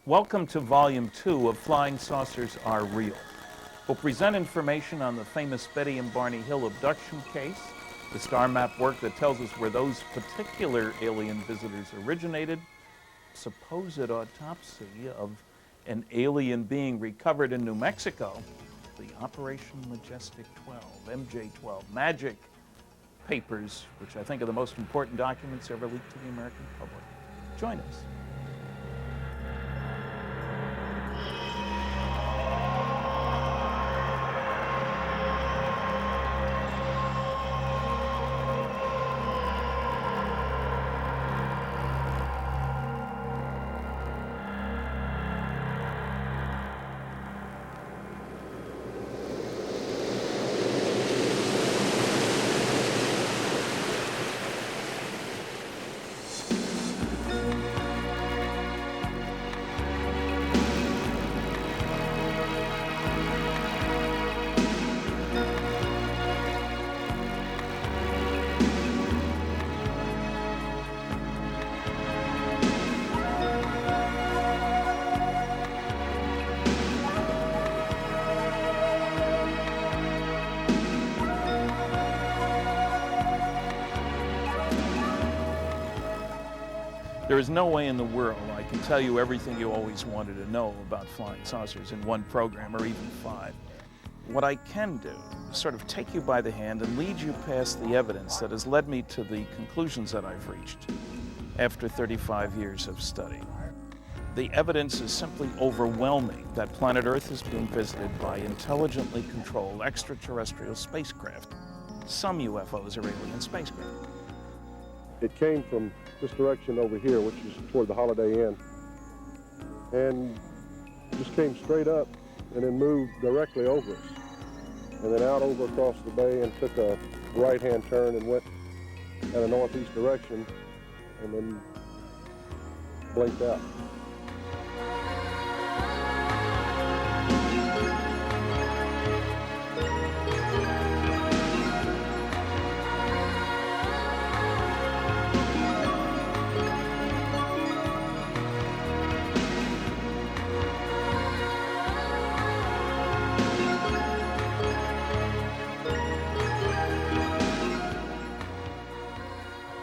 Welcome to Volume 2 of Flying Saucers Are Real. We'll present information on the famous Betty and Barney Hill abduction case, the star map work that tells us where those particular alien visitors originated, supposed autopsy of an alien being recovered in New Mexico, the Operation Majestic 12, MJ-12, magic papers, which I think are the most important documents ever leaked to the American public. Join us. There is no way in the world I can tell you everything you always wanted to know about flying saucers in one program or even 5. What I can do is sort of take you by the hand and lead you past the evidence that has led me to the conclusions that I've reached after 35 years of study. The evidence is simply overwhelming that planet Earth is being visited by intelligently controlled extraterrestrial spacecraft. Some UFOs are alien spacecraft. It came from this direction over here, which is toward the Holiday Inn, and just came straight up and then moved directly over us, and then out over across the bay and took a right-hand turn and went in a northeast direction and then blinked out.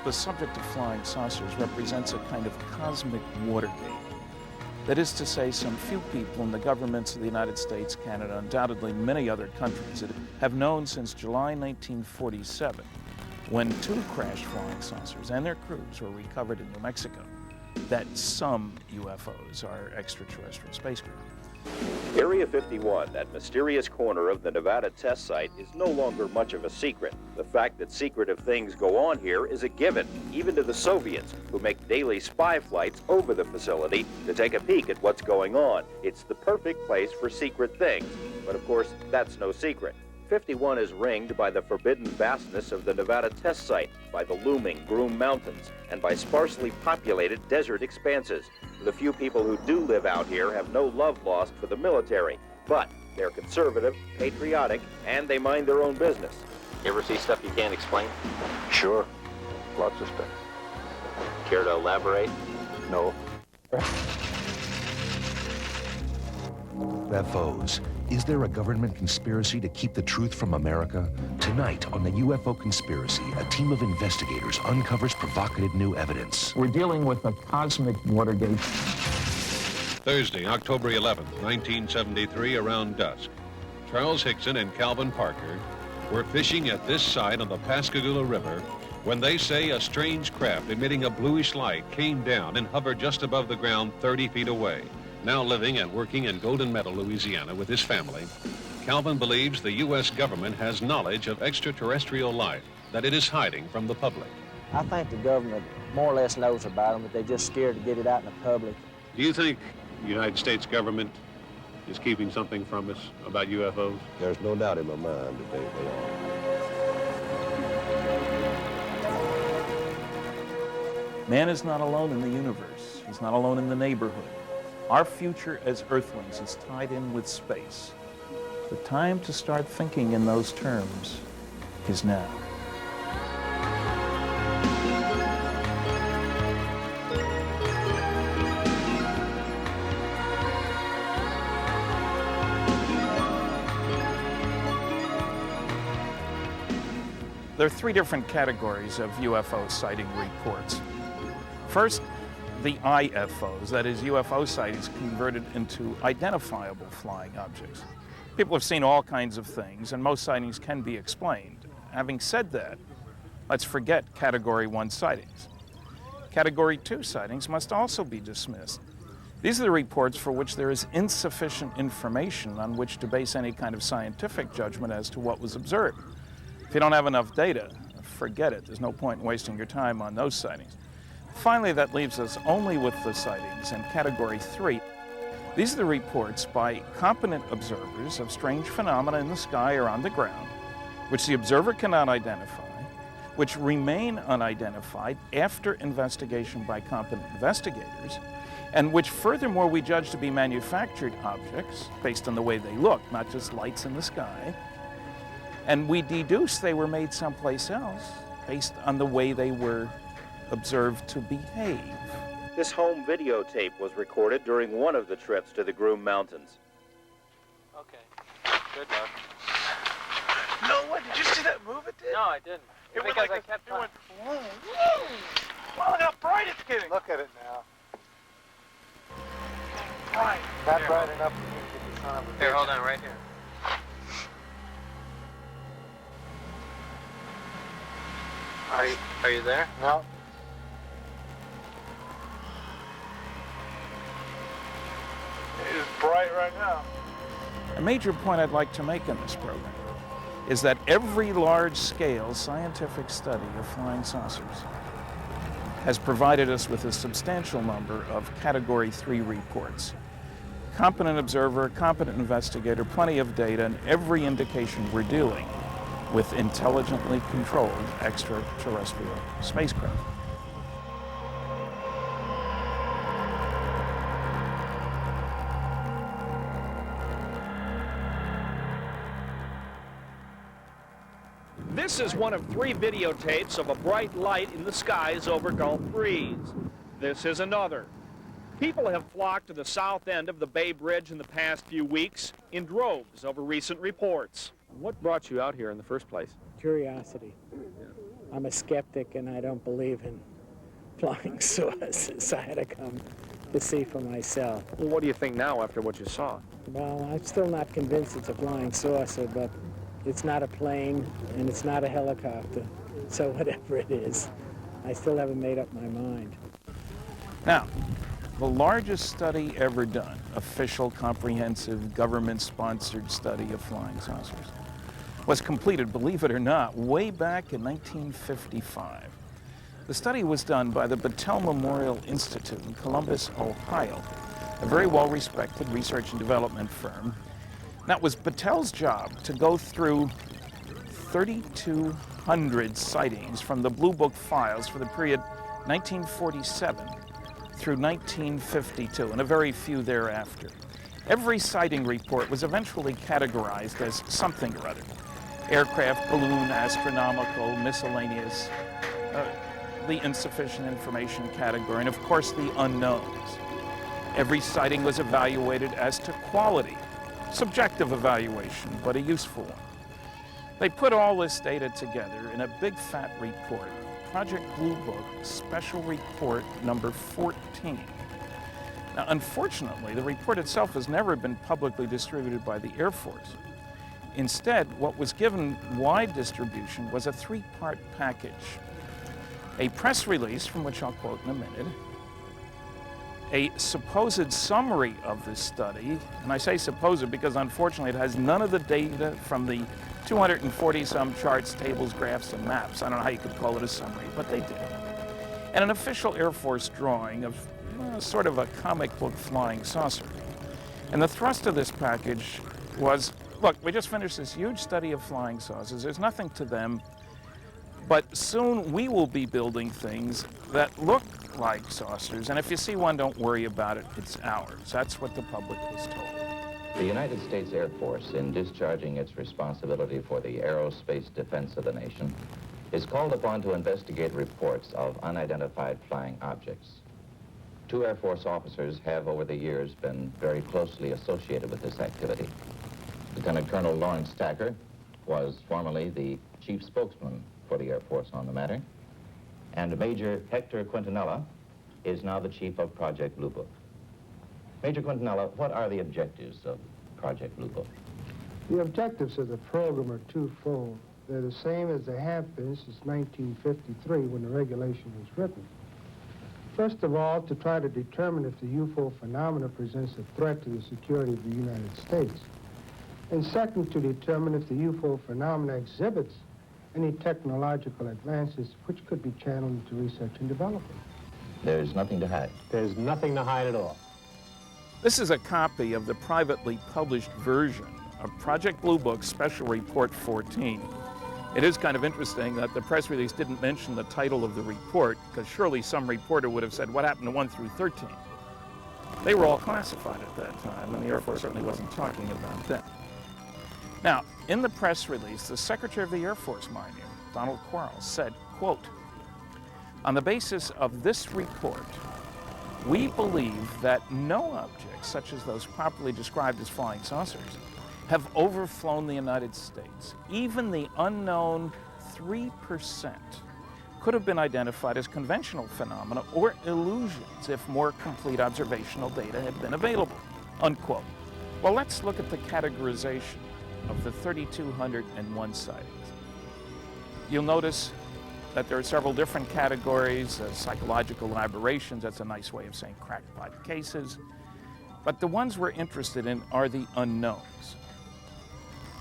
The subject of flying saucers represents a kind of cosmic Watergate. That is to say, some few people in the governments of the United States, Canada, undoubtedly many other countries have known since July 1947, when 2 crashed flying saucers and their crews were recovered in New Mexico, that some UFOs are extraterrestrial spacecraft. Area 51, that mysterious corner of the Nevada test site, is no longer much of a secret. The fact that secretive things go on here is a given, even to the Soviets, who make daily spy flights over the facility to take a peek at what's going on. It's the perfect place for secret things, but of course, that's no secret. 51 is ringed by the forbidden vastness of the Nevada test site, by the looming Groom Mountains, and by sparsely populated desert expanses. The few people who do live out here have no love lost for the military, but they're conservative, patriotic, and they mind their own business. You ever see stuff you can't explain? Sure, lots of stuff. Care to elaborate? No. UFOs. Is there a government conspiracy to keep the truth from America? Tonight on the UFO Conspiracy, a team of investigators uncovers provocative new evidence. We're dealing with a cosmic Watergate. Thursday, October 11th, 1973, around dusk. Charles Hickson and Calvin Parker were fishing at this site on the Pascagoula River when they say a strange craft emitting a bluish light came down and hovered just above the ground 30 feet away. Now living and working in Golden Meadow, Louisiana with his family, Calvin believes the U.S. government has knowledge of extraterrestrial life that it is hiding from the public. I think the government more or less knows about them, but they're just scared to get it out in the public. Do you think the United States government is keeping something from us about UFOs? There's no doubt in my mind that they are. Man is not alone in the universe. He's not alone in the neighborhood. Our future as Earthlings is tied in with space. The time to start thinking in those terms is now. There are three different categories of UFO sighting reports. First, the IFOs, that is, UFO sightings converted into identifiable flying objects. People have seen all kinds of things, and most sightings can be explained. Having said that, let's forget Category 1 sightings. Category 2 sightings must also be dismissed. These are the reports for which there is insufficient information on which to base any kind of scientific judgment as to what was observed. If you don't have enough data, forget it. There's no point in wasting your time on those sightings. Finally, that leaves us only with the sightings in Category 3. These are the reports by competent observers of strange phenomena in the sky or on the ground, which the observer cannot identify, which remain unidentified after investigation by competent investigators, and which furthermore we judge to be manufactured objects based on the way they look, not just lights in the sky. And we deduce they were made someplace else based on the way they were observed to behave. This home videotape was recorded during one of the trips to the Groom Mountains. Okay. Good luck. No, what? Did you see that move it did? No, I didn't. It went Because like I kept it went whoa, whoa. Wow, look how bright it's getting. Look at it now. Bright. Not bright enough for you to get the son of a bitch. Here, hold on, right here. Are you there? No. It is bright right now. A major point I'd like to make in this program is that every large-scale scientific study of flying saucers has provided us with a substantial number of Category 3 reports. Competent observer, competent investigator, plenty of data, and every indication we're dealing with intelligently controlled extraterrestrial spacecraft. This is one of 3 videotapes of a bright light in the skies over Gulf Breeze. This is another. People have flocked to the south end of the Bay Bridge in the past few weeks in droves over recent reports. What brought you out here in the first place? Curiosity. I'm a skeptic and I don't believe in flying saucers. I had to come to see for myself. Well, what do you think now after what you saw? Well, I'm still not convinced it's a flying saucer, but it's not a plane and it's not a helicopter. So whatever it is, I still haven't made up my mind. Now, the largest study ever done, official, comprehensive, government-sponsored study of flying saucers, was completed, believe it or not, way back in 1955. The study was done by the Battelle Memorial Institute in Columbus, Ohio, a very well-respected research and development firm. Now, it was Battelle's job to go through 3,200 sightings from the Blue Book files for the period 1947 through 1952, and a very few thereafter. Every sighting report was eventually categorized as something or other. Aircraft, balloon, astronomical, miscellaneous, the insufficient information category, and of course the unknowns. Every sighting was evaluated as to quality. Subjective evaluation, but a useful one. They put all this data together in a big fat report, Project Blue Book, Special Report number 14. Now, unfortunately, the report itself has never been publicly distributed by the Air Force. Instead, what was given wide distribution was a 3-part package. A press release, from which I'll quote in a minute, a supposed summary of this study, and I say supposed because unfortunately it has none of the data from the 240-some charts, tables, graphs, and maps. I don't know how you could call it a summary, but they did. And an official Air Force drawing of sort of a comic book flying saucer. And the thrust of this package was, look, we just finished this huge study of flying saucers. There's nothing to them, but soon we will be building things that look like saucers, and if you see one, don't worry about it, it's ours. That's what the public was told. The United States Air Force, in discharging its responsibility for the aerospace defense of the nation, is called upon to investigate reports of unidentified flying objects. 2 Air Force officers have over the years been very closely associated with this activity. Lieutenant Colonel Lawrence Tacker was formerly the chief spokesman for the Air Force on the matter. And Major Hector Quintanilla is now the chief of Project Blue Book. Major Quintanilla, what are the objectives of Project Blue Book? The objectives of the program are twofold. They're the same as they have been since 1953 when the regulation was written. First of all, to try to determine if the UFO phenomena presents a threat to the security of the United States. And second, to determine if the UFO phenomena exhibits any technological advances which could be channeled into research and development. There's nothing to hide. There's nothing to hide at all. This is a copy of the privately published version of Project Blue Book Special Report 14. It is kind of interesting that the press release didn't mention the title of the report, because surely some reporter would have said, what happened to 1 through 13? They were all classified at that time, and the Air Force certainly wasn't talking about them. Now, in the press release, the Secretary of the Air Force, mind you, Donald Quarles, said, quote, on the basis of this report, we believe that no objects, such as those properly described as flying saucers, have overflown the United States. Even the unknown 3% could have been identified as conventional phenomena or illusions if more complete observational data had been available, unquote. Well, let's look at the categorization of the 3,201 sightings. You'll notice that there are several different categories, psychological aberrations, that's a nice way of saying crackpot cases. But the ones we're interested in are the unknowns.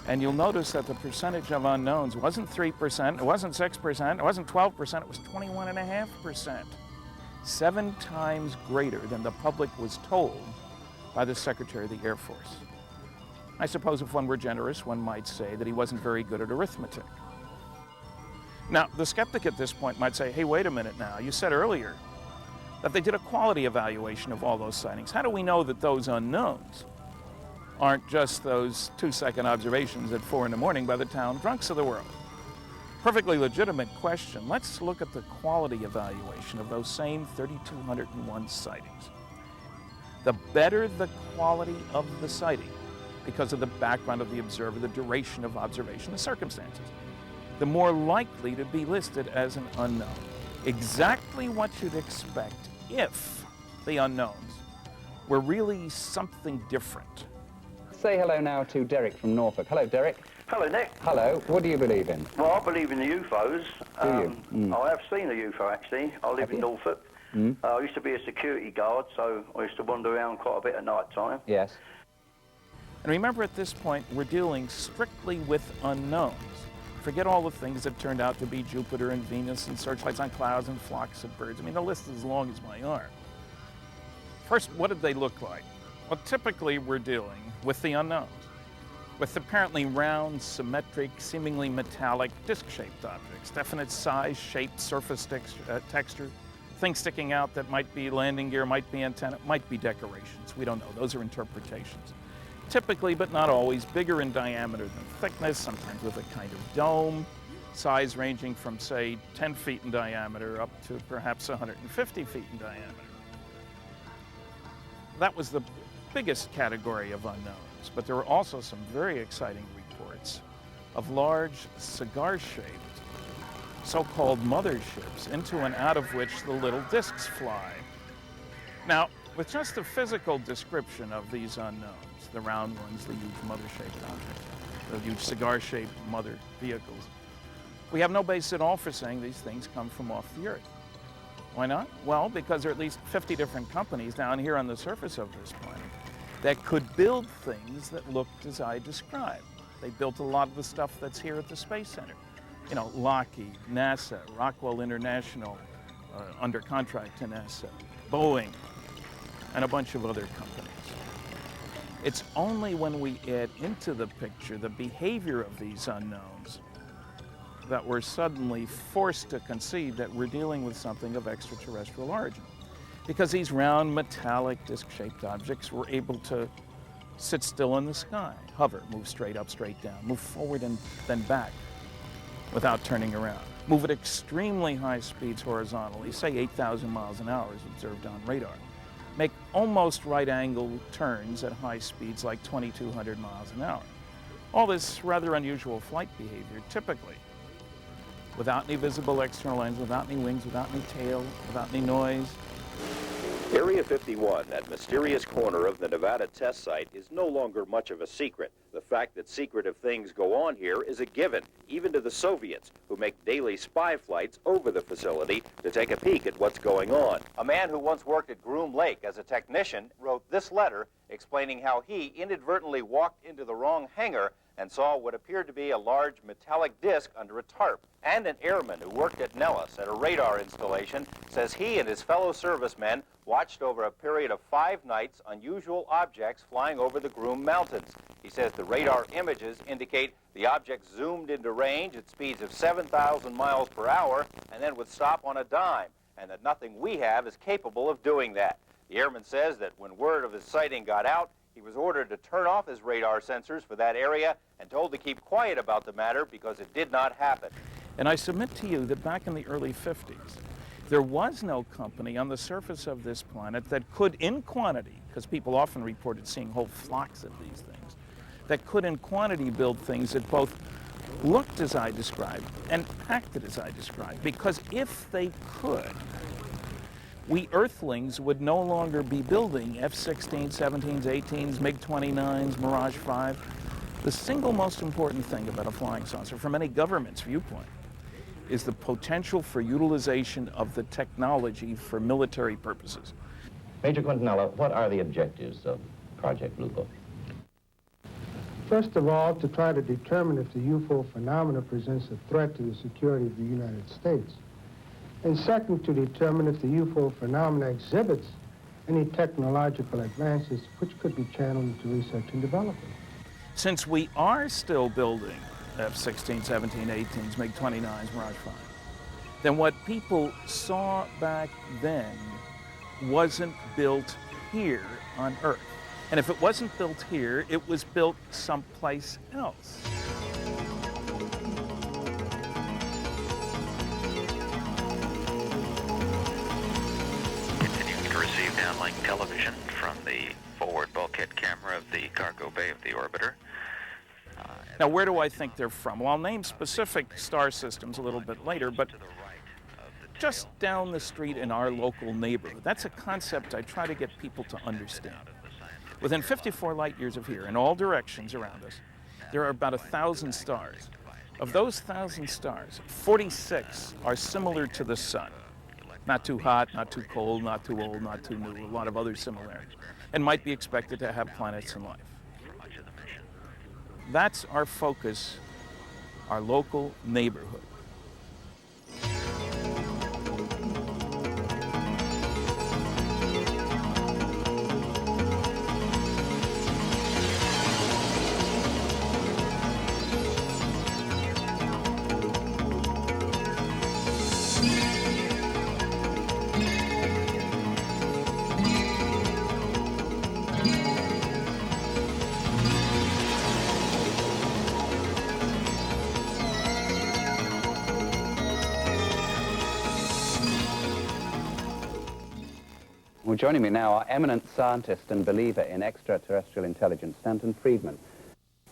And you'll notice that the percentage of unknowns wasn't 3%, it wasn't 6%, it wasn't 12%, it was 21.5%. 7 times greater than the public was told by the Secretary of the Air Force. I suppose if one were generous, one might say that he wasn't very good at arithmetic. Now, the skeptic at this point might say, hey, wait a minute now, you said earlier that they did a quality evaluation of all those sightings. How do we know that those unknowns aren't just those 2-second observations at 4 in the morning by the town drunks of the world? Perfectly legitimate question. Let's look at the quality evaluation of those same 3,201 sightings. The better the quality of the sighting, because of the background of the observer, the duration of observation, the circumstances, the more likely to be listed as an unknown. Exactly what you'd expect if the unknowns were really something different. Say hello now to Derek from Norfolk. Hello, Derek. Hello, Nick. Hello. What do you believe in? Well, I believe in the UFOs. Do you? I have seen a UFO, actually. I live in Norfolk. I used to be a security guard, so I used to wander around quite a bit at night time. Yes. And remember, at this point, we're dealing strictly with unknowns. Forget all the things that turned out to be Jupiter and Venus and searchlights on clouds and flocks of birds. I mean, the list is as long as my arm. First, what did they look like? Well, typically we're dealing with the unknowns, with apparently round, symmetric, seemingly metallic, disc-shaped objects, definite size, shape, surface texture, things sticking out that might be landing gear, might be antenna, might be decorations. We don't know. Those are interpretations. Typically, but not always, bigger in diameter than thickness, sometimes with a kind of dome, size ranging from, say, 10 feet in diameter up to perhaps 150 feet in diameter. That was the biggest category of unknowns, but there were also some very exciting reports of large cigar-shaped, so-called motherships, into and out of which the little discs fly. Now, with just the physical description of these unknowns, the round ones, the huge mother-shaped objects, the huge cigar-shaped mother vehicles, we have no basis at all for saying these things come from off the Earth. Why not? Well, because there are at least 50 different companies down here on the surface of this planet that could build things that looked as I described. They built a lot of the stuff that's here at the Space Center. You know, Lockheed, NASA, Rockwell International, under contract to NASA, Boeing, and a bunch of other companies. It's only when we add into the picture the behavior of these unknowns that we're suddenly forced to concede that we're dealing with something of extraterrestrial origin. Because these round, metallic, disc-shaped objects were able to sit still in the sky, hover, move straight up, straight down, move forward and then back without turning around, move at extremely high speeds horizontally, say 8,000 miles an hour as observed on radar, make almost right-angle turns at high speeds like 2,200 miles an hour. All this rather unusual flight behavior typically without any visible external ends, without any wings, without any tail, without any noise. Area 51, that mysterious corner of the Nevada test site, is no longer much of a secret. The fact that secretive things go on here is a given, even to the Soviets, who make daily spy flights over the facility to take a peek at what's going on. A man who once worked at Groom Lake as a technician wrote this letter explaining how he inadvertently walked into the wrong hangar and saw what appeared to be a large metallic disc under a tarp. And an airman who worked at Nellis at a radar installation says he and his fellow servicemen watched over a period of 5 nights unusual objects flying over the Groom Mountains. He says the radar images indicate the object zoomed into range at speeds of 7,000 miles per hour and then would stop on a dime, and that nothing we have is capable of doing that. The airman says that when word of his sighting got out, he was ordered to turn off his radar sensors for that area and told to keep quiet about the matter because it did not happen. And I submit to you that back in the early 50s, there was no company on the surface of this planet that could, in quantity, because people often reported seeing whole flocks of these things, that could in quantity build things that both looked as I described and acted as I described. Because if they could, we Earthlings would no longer be building F-16s, 17s, 18s, MiG-29s, Mirage 5. The single most important thing about a flying saucer, from any government's viewpoint, is the potential for utilization of the technology for military purposes. Major Quintanilla, what are the objectives of Project Blue Book? First of all, to try to determine if the UFO phenomena presents a threat to the security of the United States. And second, to determine if the UFO phenomena exhibits any technological advances which could be channeled into research and development. Since we are still building F-16, 17, 18s, MiG-29s, Mirage 5, then what people saw back then wasn't built here on Earth. And if it wasn't built here, it was built someplace else. Continuing to receive downlink television from the forward bulkhead camera of the cargo bay of the orbiter. Now, where do I think they're from? Well, I'll name specific star systems a little bit later, but just down the street in our local neighborhood, that's a concept I try to get people to understand. Within 54 light years of here, in all directions around us, there are about 1,000 stars. Of those 1,000 stars, 46 are similar to the sun. Not too hot, not too cold, not too old, not too new, a lot of other similarities, and might be expected to have planets and life. That's our focus, our local neighborhood. Well, joining me now are eminent scientist and believer in extraterrestrial intelligence, Stanton Friedman.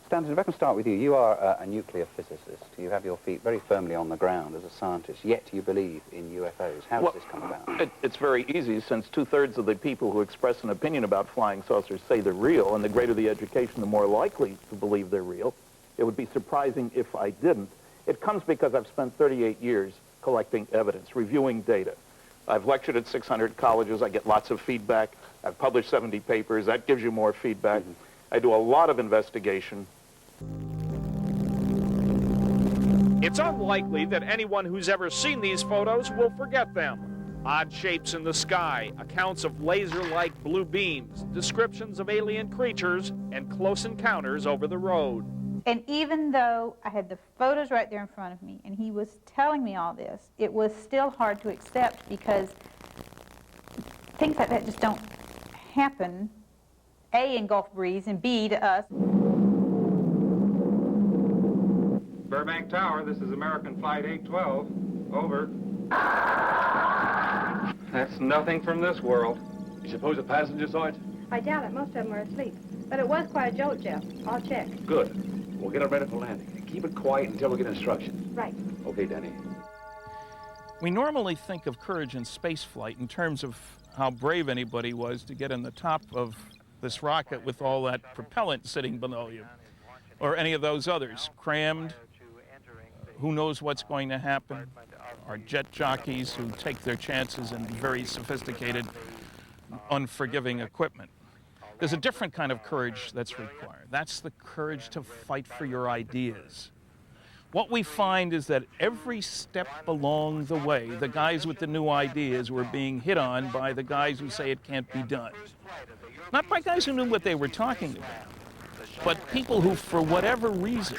Stanton, if I can start with you. You are a nuclear physicist. You have your feet very firmly on the ground as a scientist, yet you believe in UFOs. How does this come about? It's very easy, since 2/3 of the people who express an opinion about flying saucers say they're real, and the greater the education, the more likely to believe they're real. It would be surprising if I didn't. It comes because I've spent 38 years collecting evidence, reviewing data. I've lectured at 600 colleges. I get lots of feedback. I've published 70 papers. That gives you more feedback. I do a lot of investigation. It's unlikely that anyone who's ever seen these photos will forget them. Odd shapes in the sky, accounts of laser-like blue beams, descriptions of alien creatures, and close encounters over the road. And even though I had the photos right there in front of me and he was telling me all this, it was still hard to accept because things like that just don't happen, A, in Gulf breeze, and B, to us. Burbank Tower, this is American Flight 812. Over. That's nothing from this world. You suppose a passenger saw it? I doubt it. Most of them are asleep. But it was quite a jolt, Jeff. I'll check. Good. We'll get it ready for landing. Keep it quiet until we get instructions. Right. Okay, Danny. We normally think of courage in spaceflight in terms of how brave anybody was to get in the top of this rocket with all that propellant sitting below you, or any of those others, crammed. Who knows what's going to happen? Our jet jockeys who take their chances in very sophisticated, unforgiving equipment. There's a different kind of courage that's required. That's the courage to fight for your ideas. What we find is that every step along the way, the guys with the new ideas were being hit on by the guys who say it can't be done. Not by guys who knew what they were talking about, but people who, for whatever reason,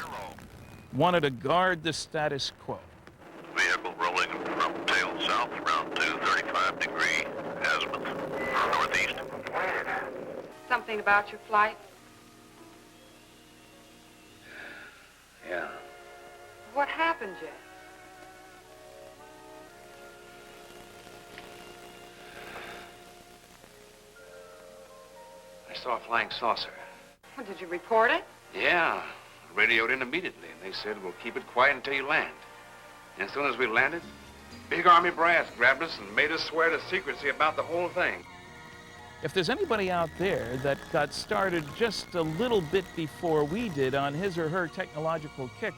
wanted to guard the status quo. Vehicle rolling from tail south around 235-degree azimuth northeast. Something about your flight? Yeah. What happened, Jeff? I saw a flying saucer. Well, did you report it? Yeah. I radioed in immediately, and they said, we'll keep it quiet until you land. And as soon as we landed, big army brass grabbed us and made us swear to secrecy about the whole thing. If there's anybody out there that got started just a little bit before we did on his or her technological kick,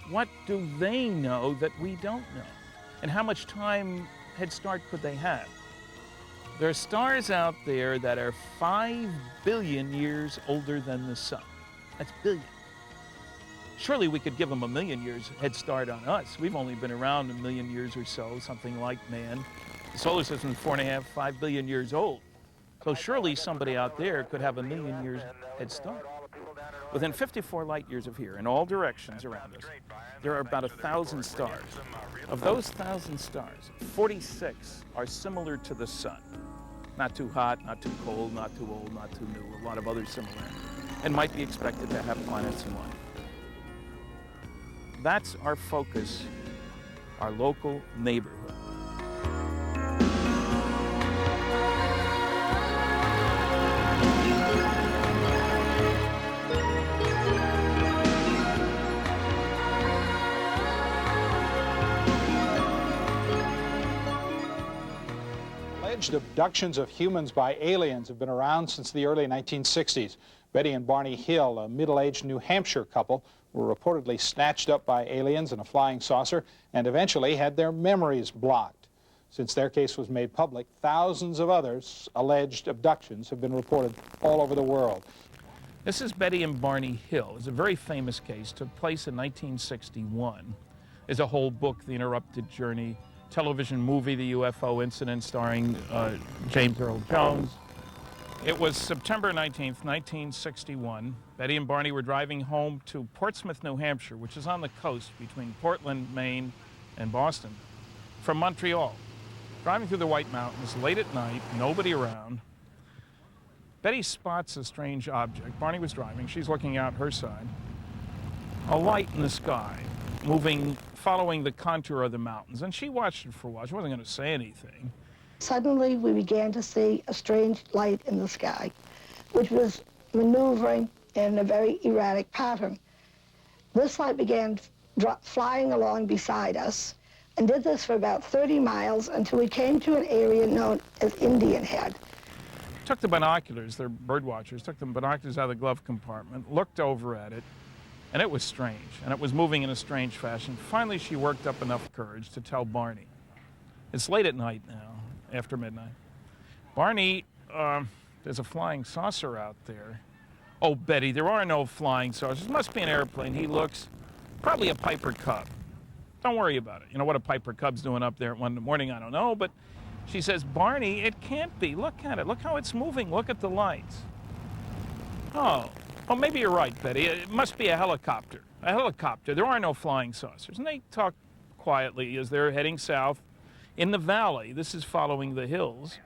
what do they know that we don't know? And how much time head start could they have? There are stars out there that are 5 billion years older than the sun. That's billion. Surely we could give them 1 million years head start on us. We've only been around 1 million years or so, something like man. The solar system is 4.5, 5 billion years old. So surely somebody out there could have 1 million years head start. Within 54 light years of here, in all directions around us, there are about 1,000 stars. Of those 1,000 stars, 46 are similar to the sun. Not too hot, not too cold, not too old, not too new, a lot of other similarities, and might be expected to have planets and life. That's our focus, our local neighborhood. Alleged abductions of humans by aliens have been around since the early 1960s. Betty and Barney Hill, a middle-aged New Hampshire couple, were reportedly snatched up by aliens in a flying saucer and eventually had their memories blocked. Since their case was made public, thousands of others alleged abductions have been reported all over the world. This is Betty and Barney Hill. It's a very famous case, took place in 1961. There's a whole book, The Interrupted Journey, television movie, The UFO Incident, starring James Earl Jones. It was September 19th, 1961. Betty and Barney were driving home to Portsmouth, New Hampshire, which is on the coast between Portland, Maine, and Boston, from Montreal. Driving through the White Mountains late at night, nobody around. Betty spots a strange object. Barney was driving. She's looking out her side. A light in the sky, moving, following the contour of the mountains. And she watched it for a while. She wasn't going to say anything. Suddenly, we began to see a strange light in the sky, which was maneuvering in a very erratic pattern. This light began flying along beside us and did this for about 30 miles until we came to an area known as Indian Head. Took the binoculars, they're bird watchers, took the binoculars out of the glove compartment, looked over at it, and it was strange, and it was moving in a strange fashion. Finally, she worked up enough courage to tell Barney. It's late at night now, after midnight. Barney, there's a flying saucer out there. Oh, Betty, there are no flying saucers. It must be an airplane. He looks, probably a Piper Cub. Don't worry about it. You know what a Piper Cub's doing up there at 1 in the morning, I don't know, but she says, Barney, it can't be. Look at it. Look how it's moving. Look at the lights. Oh, maybe you're right, Betty. It must be a helicopter. A helicopter. There are no flying saucers. And they talk quietly as they're heading south in the valley. This is following the hills.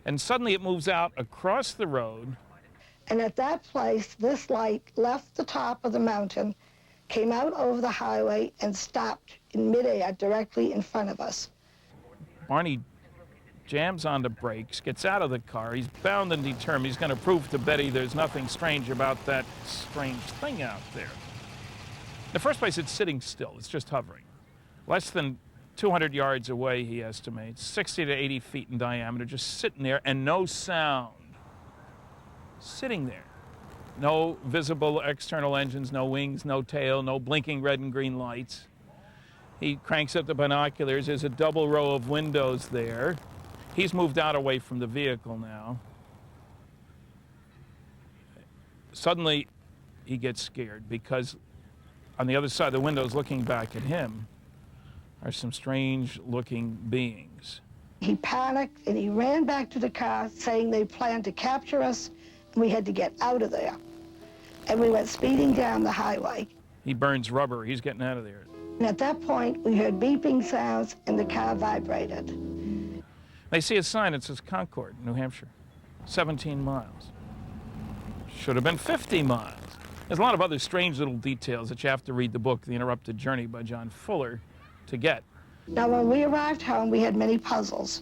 And suddenly it moves out across the road. And at that place, this light left the top of the mountain, came out over the highway, and stopped in midair directly in front of us. Barney jams on the brakes, gets out of the car. He's bound and determined. He's going to prove to Betty there's nothing strange about that strange thing out there. In the first place, it's sitting still. It's just hovering. Less than 200 yards away, he estimates, 60 to 80 feet in diameter, just sitting there and no sound. Sitting there. No visible external engines, no wings, no tail, no blinking red and green lights. He cranks up the binoculars. There's a double row of windows there. He's moved out away from the vehicle now. Suddenly, he gets scared because on the other side of the windows looking back at him are some strange-looking beings. He panicked and he ran back to the car saying they planned to capture us and we had to get out of there. And we went speeding down the highway. He burns rubber. He's getting out of there. And at that point, we heard beeping sounds and the car vibrated. They see a sign that says Concord, New Hampshire, 17 miles. Should have been 50 miles. There's a lot of other strange little details that you have to read the book, The Interrupted Journey by John Fuller, to get. Now, when we arrived home, we had many puzzles.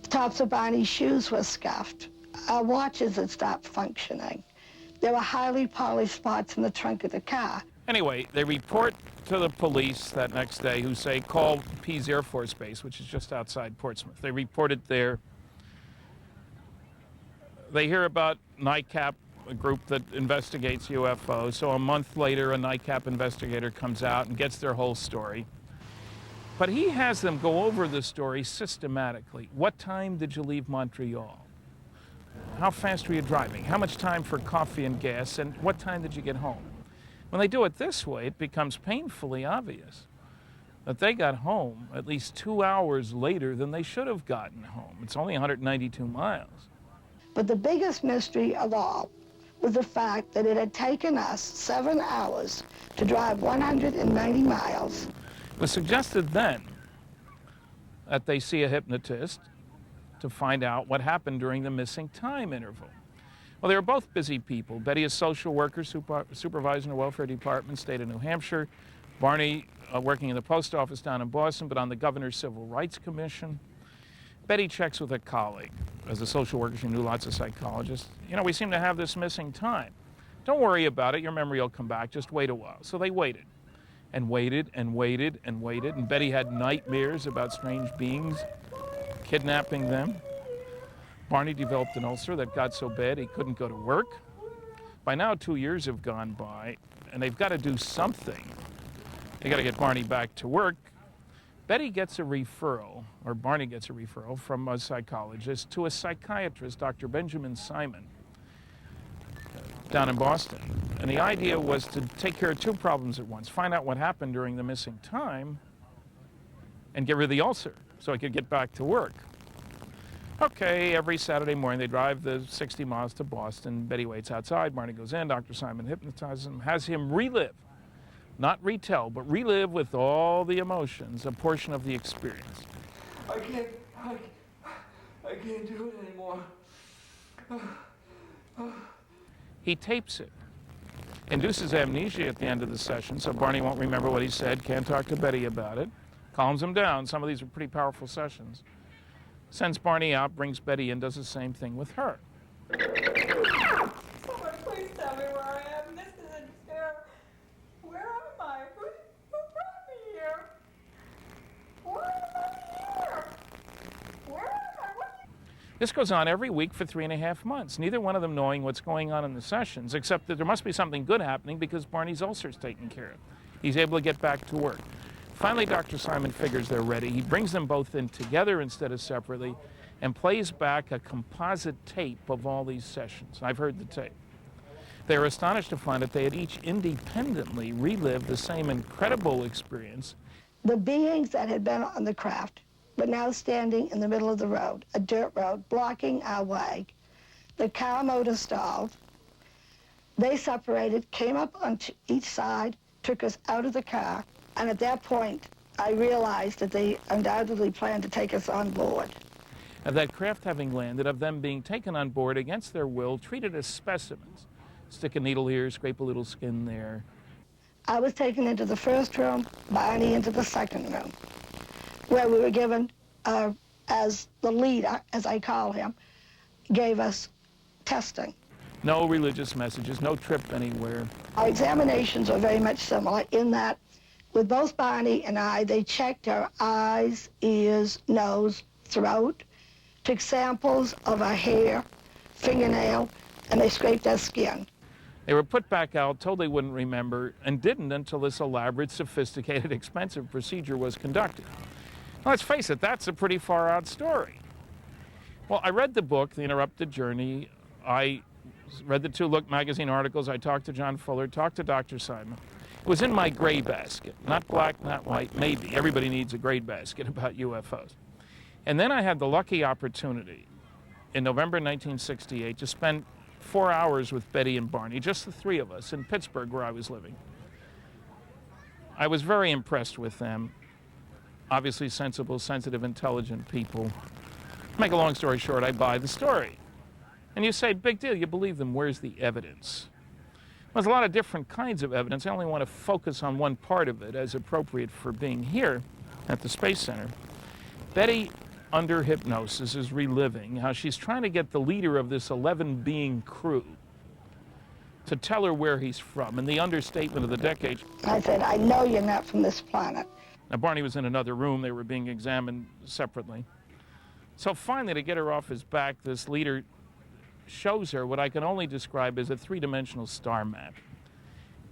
The tops of Barney's shoes were scuffed. Our watches had stopped functioning. There were highly polished spots in the trunk of the car. Anyway, they report to the police that next day, who say, call Pease Air Force Base, which is just outside Portsmouth. They report it there. They hear about NICAP, a group that investigates UFOs. So a month later, a NICAP investigator comes out and gets their whole story. But he has them go over the story systematically. What time did you leave Montreal? How fast were you driving? How much time for coffee and gas? And what time did you get home? When they do it this way, it becomes painfully obvious that they got home at least 2 hours later than they should have gotten home. It's only 192 miles. But the biggest mystery of all was the fact that it had taken us 7 hours to drive 190 miles. It was suggested then that they see a hypnotist to find out what happened during the missing time interval. Well, they were both busy people. Betty, a social worker, supervising the welfare department, state of New Hampshire. Barney, working in the post office down in Boston, but on the Governor's Civil Rights Commission. Betty checks with a colleague. As a social worker, she knew lots of psychologists. You know, we seem to have this missing time. Don't worry about it. Your memory will come back. Just wait a while. So they waited and waited and waited and waited. And Betty had nightmares about strange beings kidnapping them. Barney developed an ulcer that got so bad he couldn't go to work. By now, 2 years have gone by, and they've got to do something. They got to get Barney back to work. Betty gets a referral, or Barney gets a referral from a psychologist to a psychiatrist, Dr. Benjamin Simon, down in Boston. And the idea was to take care of two problems at once. Find out what happened during the missing time and get rid of the ulcer so he could get back to work. Okay, every Saturday morning they drive the 60 miles to Boston. Betty waits outside. Barney goes in. Dr. Simon hypnotizes him, has him relive, not retell, but relive with all the emotions a portion of the experience. I can't do it anymore. He tapes it, induces amnesia at the end of the session, so Barney won't remember what he said, can't talk to Betty about it, calms him down. Some of these are pretty powerful sessions. Sends Barney out, brings Betty in, does the same thing with her. Someone please tell me where I am. This isn't fair. Where am I? Who brought me here? Why am I here? Where am I? This goes on every week for 3.5 months, neither one of them knowing what's going on in the sessions, except that there must be something good happening because Barney's ulcer's taken care of. He's able to get back to work. Finally, Dr. Simon figures they're ready. He brings them both in together instead of separately and plays back a composite tape of all these sessions. I've heard the tape. They were astonished to find that they had each independently relived the same incredible experience. The beings that had been on the craft were now standing in the middle of the road, a dirt road, blocking our way. The car motor stalled. They separated, came up on each side, took us out of the car, and at that point, I realized that they undoubtedly planned to take us on board. Of that craft having landed, of them being taken on board against their will, treated as specimens. Stick a needle here, scrape a little skin there. I was taken into the first room, Barney into the second room, where we were given, as the leader, as I call him, gave us testing. No religious messages, no trip anywhere. Our examinations are very much similar in that With both Barney and I, they checked our eyes, ears, nose, throat, took samples of our hair, fingernail, and they scraped our skin. They were put back out, told they wouldn't remember, and didn't until this elaborate, sophisticated, expensive procedure was conducted. Now, let's face it, that's a pretty far-out story. Well, I read the book, The Interrupted Journey. I read the 2 Look magazine articles. I talked to John Fuller, talked to Dr. Simon. It was in my gray basket. Not black, not white, maybe. Everybody needs a gray basket about UFOs. And then I had the lucky opportunity in November 1968 to spend 4 hours with Betty and Barney, just the 3 of us, in Pittsburgh, where I was living. I was very impressed with them. Obviously sensible, sensitive, intelligent people. Make a long story short, I buy the story. And you say, big deal, you believe them, where's the evidence? Well, there's a lot of different kinds of evidence. I only want to focus on one part of it as appropriate for being here at the Space Center. Betty, under hypnosis, is reliving how she's trying to get the leader of this 11-being crew to tell her where he's from. And the understatement of the decade. I said, I know you're not from this planet. Now, Barney was in another room. They were being examined separately. So finally, to get her off his back, this leader shows her what I can only describe as a 3-dimensional star map.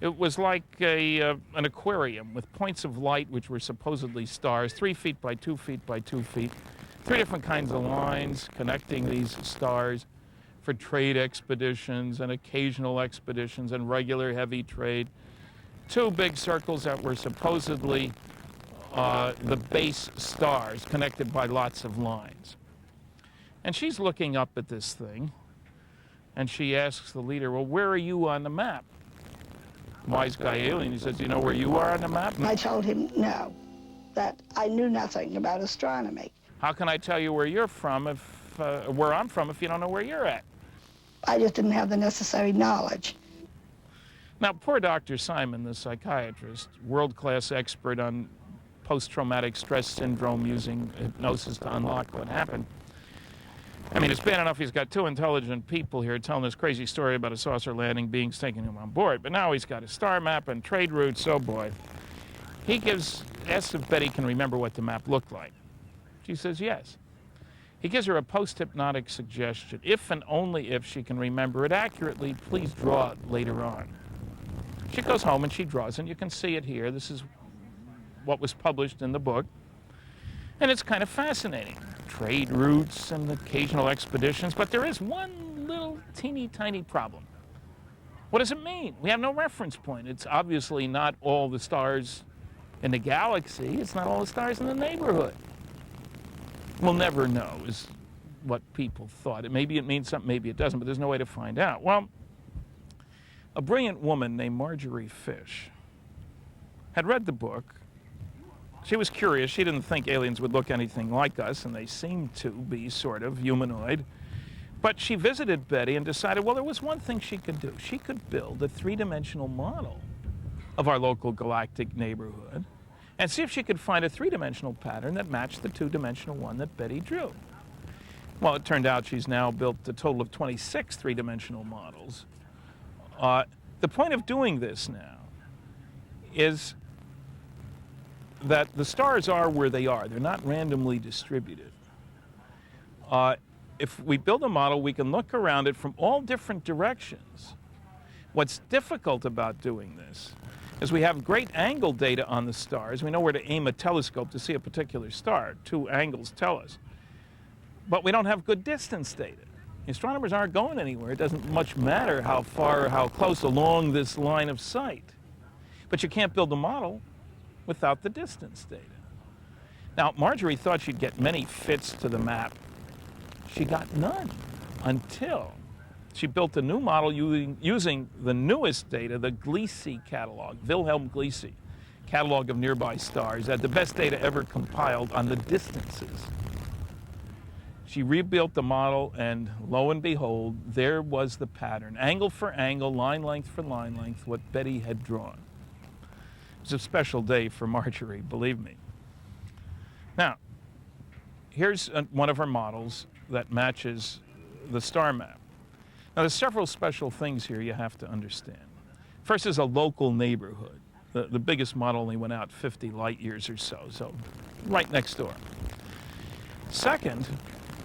It was like an aquarium with points of light, which were supposedly stars, 3 feet by 2 feet by 2 feet. 3 different kinds of lines connecting these stars for trade expeditions and occasional expeditions and regular heavy trade. 2 big circles that were supposedly the base stars connected by lots of lines. And she's looking up at this thing, and she asks the leader, well, where are you on the map? Wise guy alien, he says, do you know where you are on the map? I told him no, that I knew nothing about astronomy. How can I tell you where you're from where I'm from if you don't know where you're at? I just didn't have the necessary knowledge. Now, poor Dr. Simon, the psychiatrist, world-class expert on post-traumatic stress syndrome using hypnosis to unlock what happened. I mean, it's bad enough he's got 2 intelligent people here telling this crazy story about a saucer landing, beings taking him on board, but now he's got a star map and trade routes, oh boy. He asks if Betty can remember what the map looked like. She says yes. He gives her a post-hypnotic suggestion. If and only if she can remember it accurately, please draw it later on. She goes home and she draws, and you can see it here. This is what was published in the book. And it's kind of fascinating. Trade routes and occasional expeditions, but there is one little teeny tiny problem. What does it mean? We have no reference point. It's obviously not all the stars in the galaxy. It's not all the stars in the neighborhood. We'll never know is what people thought. Maybe it means something, maybe it doesn't, but there's no way to find out. Well, a brilliant woman named Marjorie Fish had read the book. She was curious. She didn't think aliens would look anything like us, and they seemed to be sort of humanoid. But she visited Betty and decided, well, there was one thing she could do. She could build a 3-dimensional model of our local galactic neighborhood and see if she could find a 3-dimensional pattern that matched the 2-dimensional one that Betty drew. Well, it turned out she's now built a total of 26 3-dimensional models. The point of doing this now is that the stars are where they are. They're not randomly distributed. If we build a model, we can look around it from all different directions. What's difficult about doing this is we have great angle data on the stars. We know where to aim a telescope to see a particular star. 2 angles tell us. But we don't have good distance data. Astronomers aren't going anywhere. It doesn't much matter how far or how close along this line of sight. But you can't build a model without the distance data. Now, Marjorie thought she'd get many fits to the map. She got none until she built a new model using the newest data, the Gliese catalog, Wilhelm Gliese catalog of nearby stars, had the best data ever compiled on the distances. She rebuilt the model, and lo and behold, there was the pattern, angle for angle, line length for line length, what Betty had drawn. It was a special day for Marjorie, believe me. Now, here's one of her models that matches the star map. Now, there's several special things here you have to understand. First is a local neighborhood. The biggest model only went out 50 light years or so right next door. Second,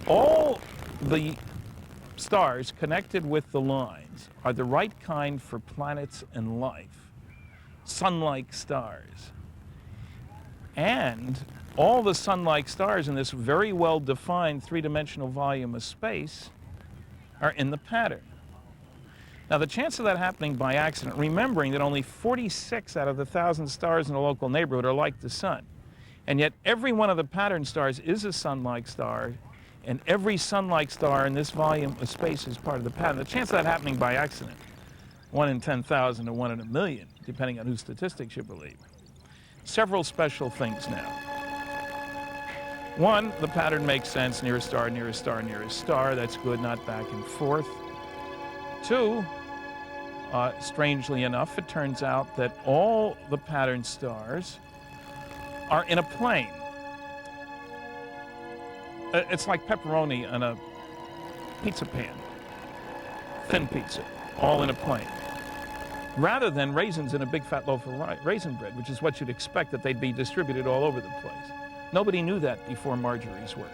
all the stars connected with the lines are the right kind for planets and life, sun-like stars. And all the sun-like stars in this very well-defined three-dimensional volume of space are in the pattern. Now, the chance of that happening by accident, remembering that only 46 out of the 1,000 stars in the local neighborhood are like the sun, and yet every one of the pattern stars is a sun-like star, and every sun-like star in this volume of space is part of the pattern. The chance of that happening by accident, 1 in 10,000 or 1 in a million, depending on whose statistics you believe. Several special things now. One, the pattern makes sense, near a star, near a star, near a star. That's good, not back and forth. Two, strangely enough, it turns out that all the pattern stars are in a plane. It's like pepperoni on a pizza pan, thin pizza, all in a plane. Rather than raisins in a big fat loaf of raisin bread, which is what you'd expect that they'd be distributed all over the place. Nobody knew that before Marjorie's work.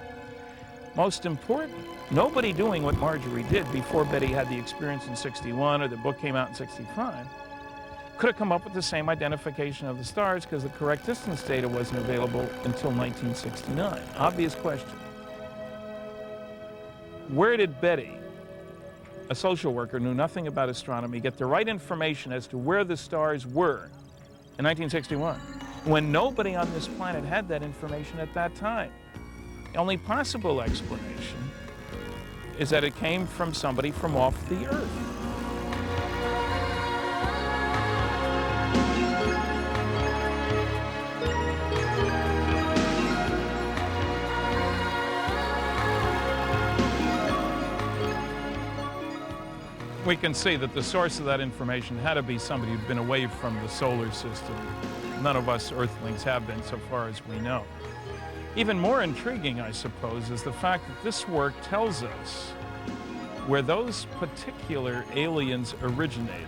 Most important, nobody doing what Marjorie did before Betty had the experience in '61 or the book came out in '65 could have come up with the same identification of the stars because the correct distance data wasn't available until 1969. Obvious question. Where did Betty, a social worker who knew nothing about astronomy, get the right information as to where the stars were in 1961 when nobody on this planet had that information at that time? The only possible explanation is that it came from somebody from off the Earth. We can see that the source of that information had to be somebody who'd been away from the solar system. None of us Earthlings have been, so far as we know. Even more intriguing, I suppose, is the fact that this work tells us where those particular aliens originated.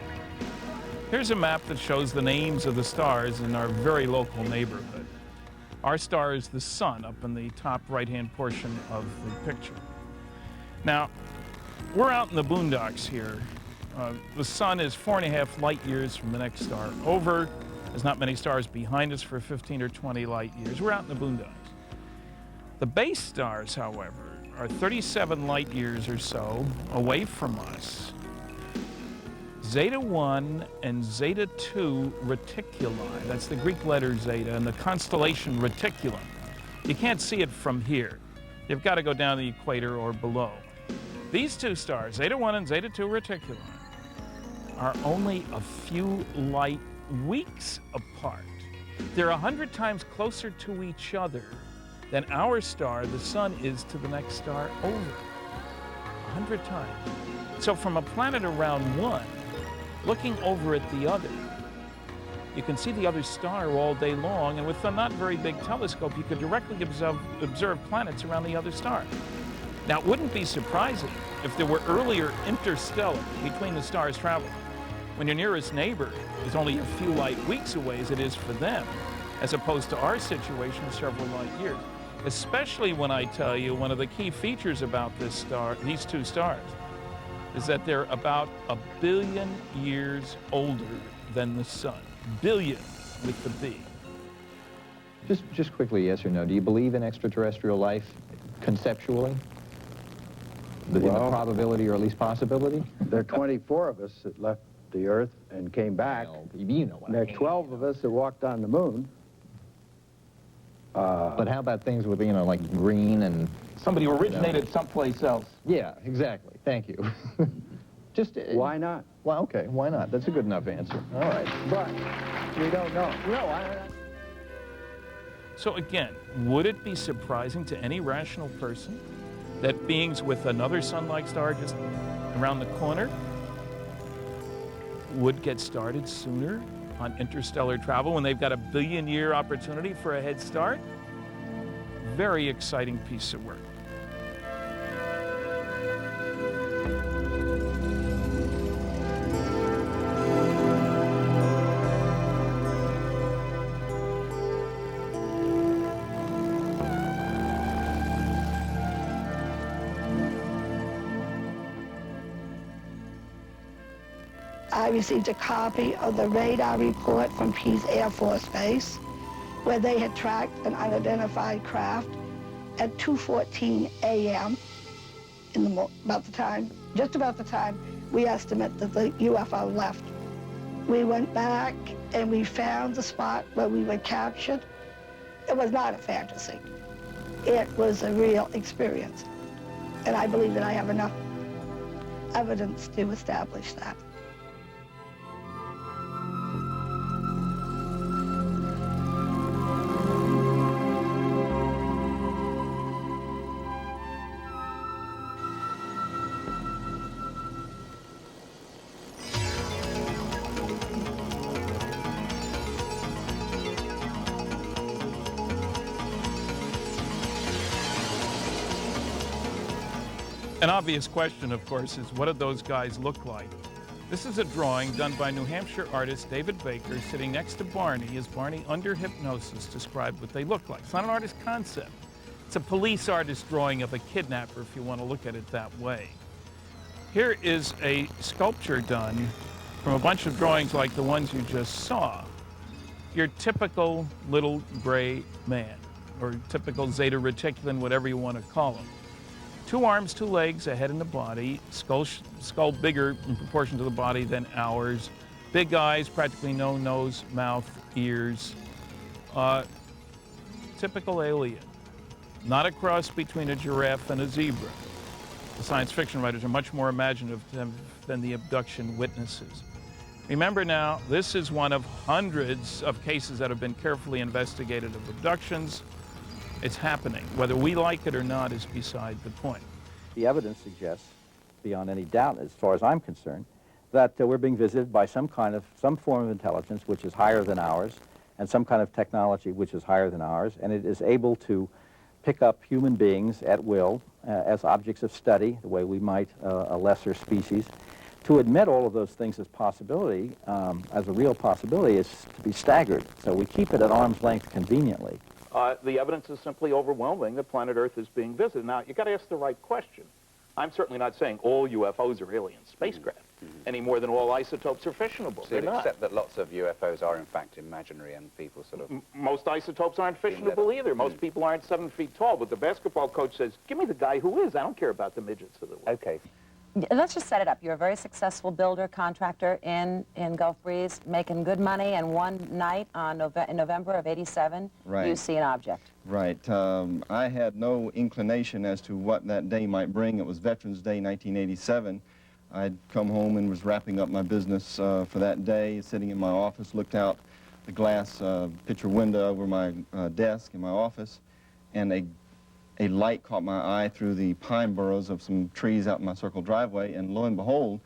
Here's a map that shows the names of the stars in our very local neighborhood. Our star is the sun up in the top right-hand portion of the picture. Now, we're out in the boondocks here. The sun is 4.5 light years from the next star over. There's not many stars behind us for 15 or 20 light years. We're out in the boondocks. The base stars, however, are 37 light years or so away from us. Zeta 1 and Zeta 2 reticuli, that's the Greek letter Zeta, and the constellation Reticulum. You can't see it from here. You've got to go down the equator or below. These two stars, Zeta 1 and Zeta 2 reticuli, are only a few light weeks apart. They're 100 times closer to each other than our star, the sun, is to the next star over. 100 times. So from a planet around one, looking over at the other, you can see the other star all day long, and with a not very big telescope, you could directly observe planets around the other star. Now, it wouldn't be surprising if there were earlier interstellar between the stars traveling, when your nearest neighbor is only a few light weeks away as it is for them, as opposed to our situation several light years. Especially when I tell you one of the key features about this star, these two stars, is that they're about 1 billion years older than the sun. Billion with the B. Just quickly, yes or no, do you believe in extraterrestrial life conceptually? In the probability or at least possibility? There are 24 of us that left the Earth and came back. Well, you know what and there are 12 of us that walked on the moon. But how about things with, you know, like green and... Somebody who originated someplace else. Yeah, exactly. Thank you. Just... why not? Well, okay, why not? That's a good enough answer. All right. But we don't know. So again, would it be surprising to any rational person that beings with another sun-like star just around the corner would get started sooner on interstellar travel when they've got a billion-year opportunity for a head start? Very exciting piece of work. I received a copy of the radar report from Pease Air Force Base, where they had tracked an unidentified craft at 2:14 a.m. Just about the time we estimate that the UFO left. We went back and we found the spot where we were captured. It was not a fantasy. It was a real experience. And I believe that I have enough evidence to establish that. An obvious question, of course, is what did those guys look like? This is a drawing done by New Hampshire artist David Baker sitting next to Barney as Barney, under hypnosis, described what they look like. It's not an artist concept. It's a police artist drawing of a kidnapper, if you want to look at it that way. Here is a sculpture done from a bunch of drawings like the ones you just saw. Your typical little gray man, or typical Zeta Reticulum, whatever you want to call him. 2 arms, 2 legs, a head and a body, skull bigger in proportion to the body than ours, big eyes, practically no nose, mouth, ears. Typical alien. Not a cross between a giraffe and a zebra. The science fiction writers are much more imaginative than the abduction witnesses. Remember now, this is one of hundreds of cases that have been carefully investigated of abductions. It's happening. Whether we like it or not is beside the point. The evidence suggests, beyond any doubt, as far as I'm concerned, that we're being visited by some form of intelligence which is higher than ours, and some kind of technology which is higher than ours, and it is able to pick up human beings at will as objects of study, the way we might a lesser species. To admit all of those things as possibility, as a real possibility, is to be staggered. So we keep it at arm's length conveniently. The evidence is simply overwhelming that planet Earth is being visited. Now, you got to ask the right question. I'm certainly not saying all UFOs are alien spacecraft, any more than all isotopes are fissionable. So except that lots of UFOs are, in fact, imaginary and people sort of... Most isotopes aren't fissionable either. Most people aren't 7 feet tall, but the basketball coach says, give me the guy who is. I don't care about the midgets of the world. Okay. Let's just set it up. You're a very successful builder, contractor in Gulf Breeze, making good money, and one night in November of '87, right, you see an object. Right. I had no inclination as to what that day might bring. It was Veterans Day, 1987. I'd come home and was wrapping up my business for that day, sitting in my office, looked out the glass picture window over my desk in my office, and a light caught my eye through the pine burrows of some trees out in my circle driveway, and lo and behold,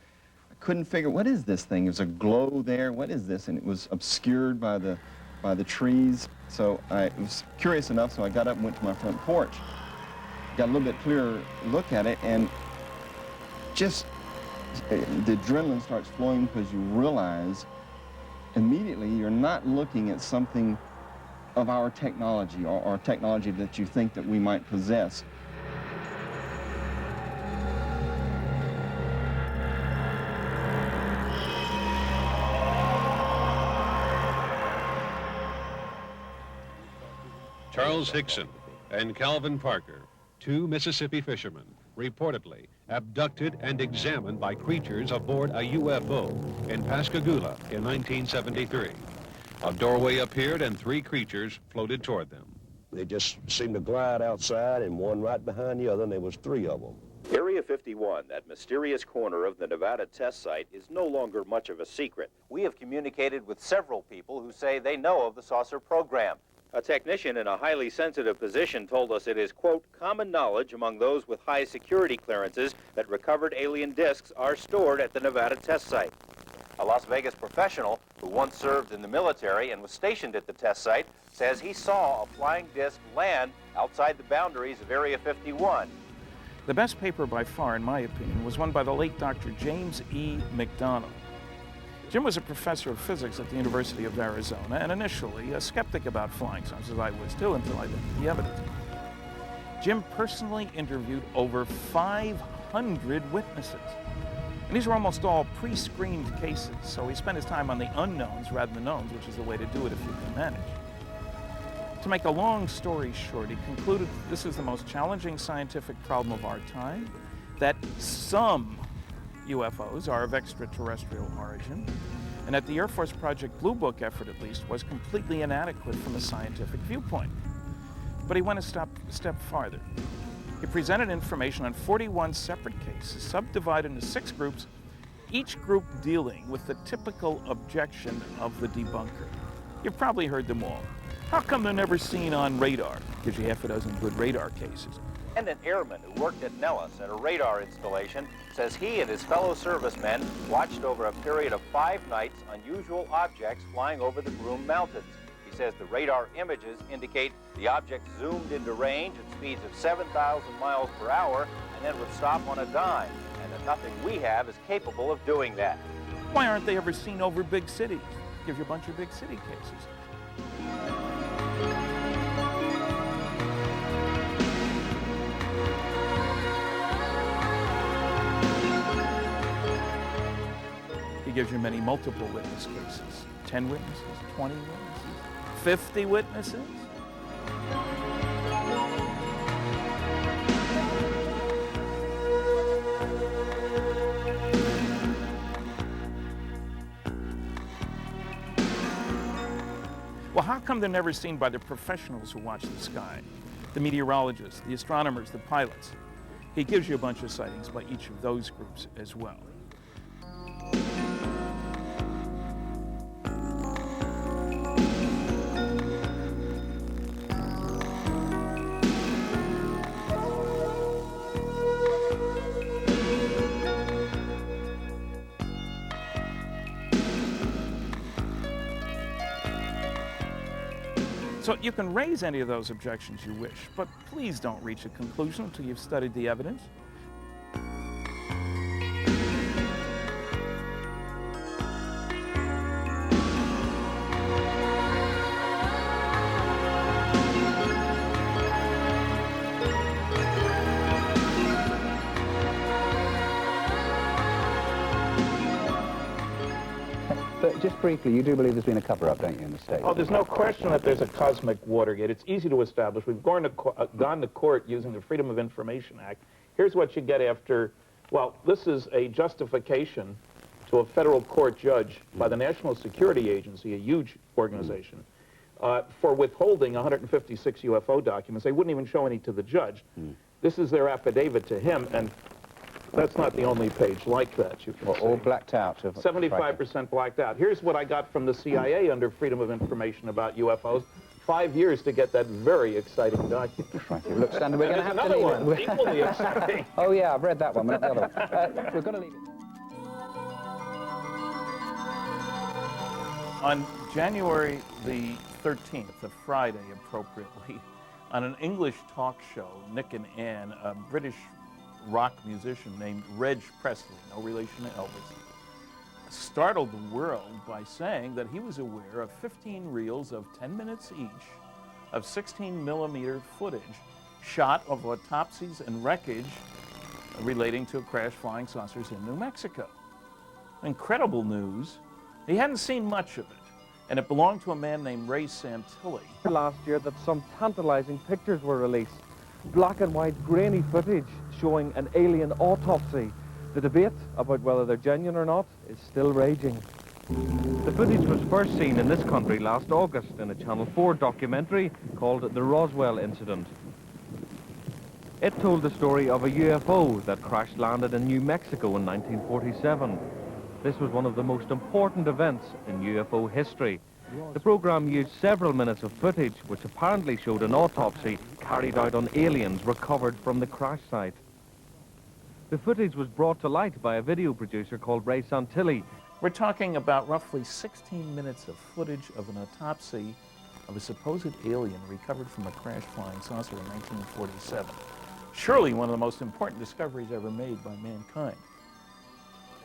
I couldn't figure, what is this thing? There's a glow there, what is this? And it was obscured by the trees. So I was curious enough, so I got up and went to my front porch. Got a little bit clearer look at it, and just the adrenaline starts flowing because you realize immediately you're not looking at something of our technology or technology that you think that we might possess. Charles Hickson and Calvin Parker, 2 Mississippi fishermen, reportedly abducted and examined by creatures aboard a UFO in Pascagoula in 1973. A doorway appeared and 3 creatures floated toward them. They just seemed to glide outside, and one right behind the other, and there was 3 of them. Area 51, that mysterious corner of the Nevada test site, is no longer much of a secret. We have communicated with several people who say they know of the saucer program. A technician in a highly sensitive position told us it is, quote, common knowledge among those with high security clearances that recovered alien discs are stored at the Nevada test site. A Las Vegas professional who once served in the military and was stationed at the test site says he saw a flying disc land outside the boundaries of Area 51. The best paper by far, in my opinion, was one by the late Dr. James E. McDonald. Jim was a professor of physics at the University of Arizona, and initially a skeptic about flying saucers, as I was too, until I looked at the evidence. Jim personally interviewed over 500 witnesses. And And these were almost all pre-screened cases, so he spent his time on the unknowns rather than the knowns, which is the way to do it if you can manage. To make a long story short, he concluded this is the most challenging scientific problem of our time, that some UFOs are of extraterrestrial origin, and that the Air Force Project Blue Book effort, at least, was completely inadequate from a scientific viewpoint. But he went a step farther. He presented information on 41 separate cases, subdivided into 6 groups, each group dealing with the typical objection of the debunker. You've probably heard them all. How come they're never seen on radar? Gives you half a dozen good radar cases. And an airman who worked at Nellis at a radar installation says he and his fellow servicemen watched over a period of 5 nights unusual objects flying over the Broome Mountains. He says the radar images indicate the object zoomed into range at speeds of 7,000 miles per hour and then would stop on a dime, and that nothing we have is capable of doing that. Why aren't they ever seen over big cities? Give you a bunch of big city cases. He gives you many multiple witness cases. 10 witnesses, 20 witnesses, 50 witnesses. Well, how come they're never seen by the professionals who watch the sky? The meteorologists, the astronomers, the pilots. He gives you a bunch of sightings by each of those groups as well. So you can raise any of those objections you wish, but please don't reach a conclusion until you've studied the evidence. But just briefly, you do believe there's been a cover-up, don't you, in the States? Oh, there's no question that there's a cosmic Watergate. It's easy to establish. We've gone to court using the Freedom of Information Act. Here's what you get after, well, this is a justification to a federal court judge by the National Security Agency, a huge organization, for withholding 156 UFO documents. They wouldn't even show any to the judge. This is their affidavit to him, and that's not the only page like that, you can see. All blacked out. 75% blacked out. Here's what I got from the CIA under Freedom of Information about UFOs. 5 years to get that very exciting document. Look, Stanton, we're going to have to leave one, equally exciting. Oh, yeah, I've read that one, but not the other one. We're going to leave it. On January the 13th, a Friday appropriately, on an English talk show, Nick and Ann, a British rock musician named Reg Presley, no relation to Elvis, startled the world by saying that he was aware of 15 reels of 10 minutes each of 16mm footage shot of autopsies and wreckage relating to crashed flying saucers in New Mexico. Incredible news. He hadn't seen much of it, and it belonged to a man named Ray Santilli. Last year that some tantalizing pictures were released. Black and white grainy footage showing an alien autopsy. The debate about whether they're genuine or not is still raging. The footage was first seen in this country last August in a Channel 4 documentary called The Roswell Incident. It told the story of a UFO that crash-landed in New Mexico in 1947. This was one of the most important events in UFO history. The program used several minutes of footage which apparently showed an autopsy carried out on aliens recovered from the crash site. The footage was brought to light by a video producer called Ray Santilli. We're talking about roughly 16 minutes of footage of an autopsy of a supposed alien recovered from a crashed flying saucer in 1947. Surely one of the most important discoveries ever made by mankind.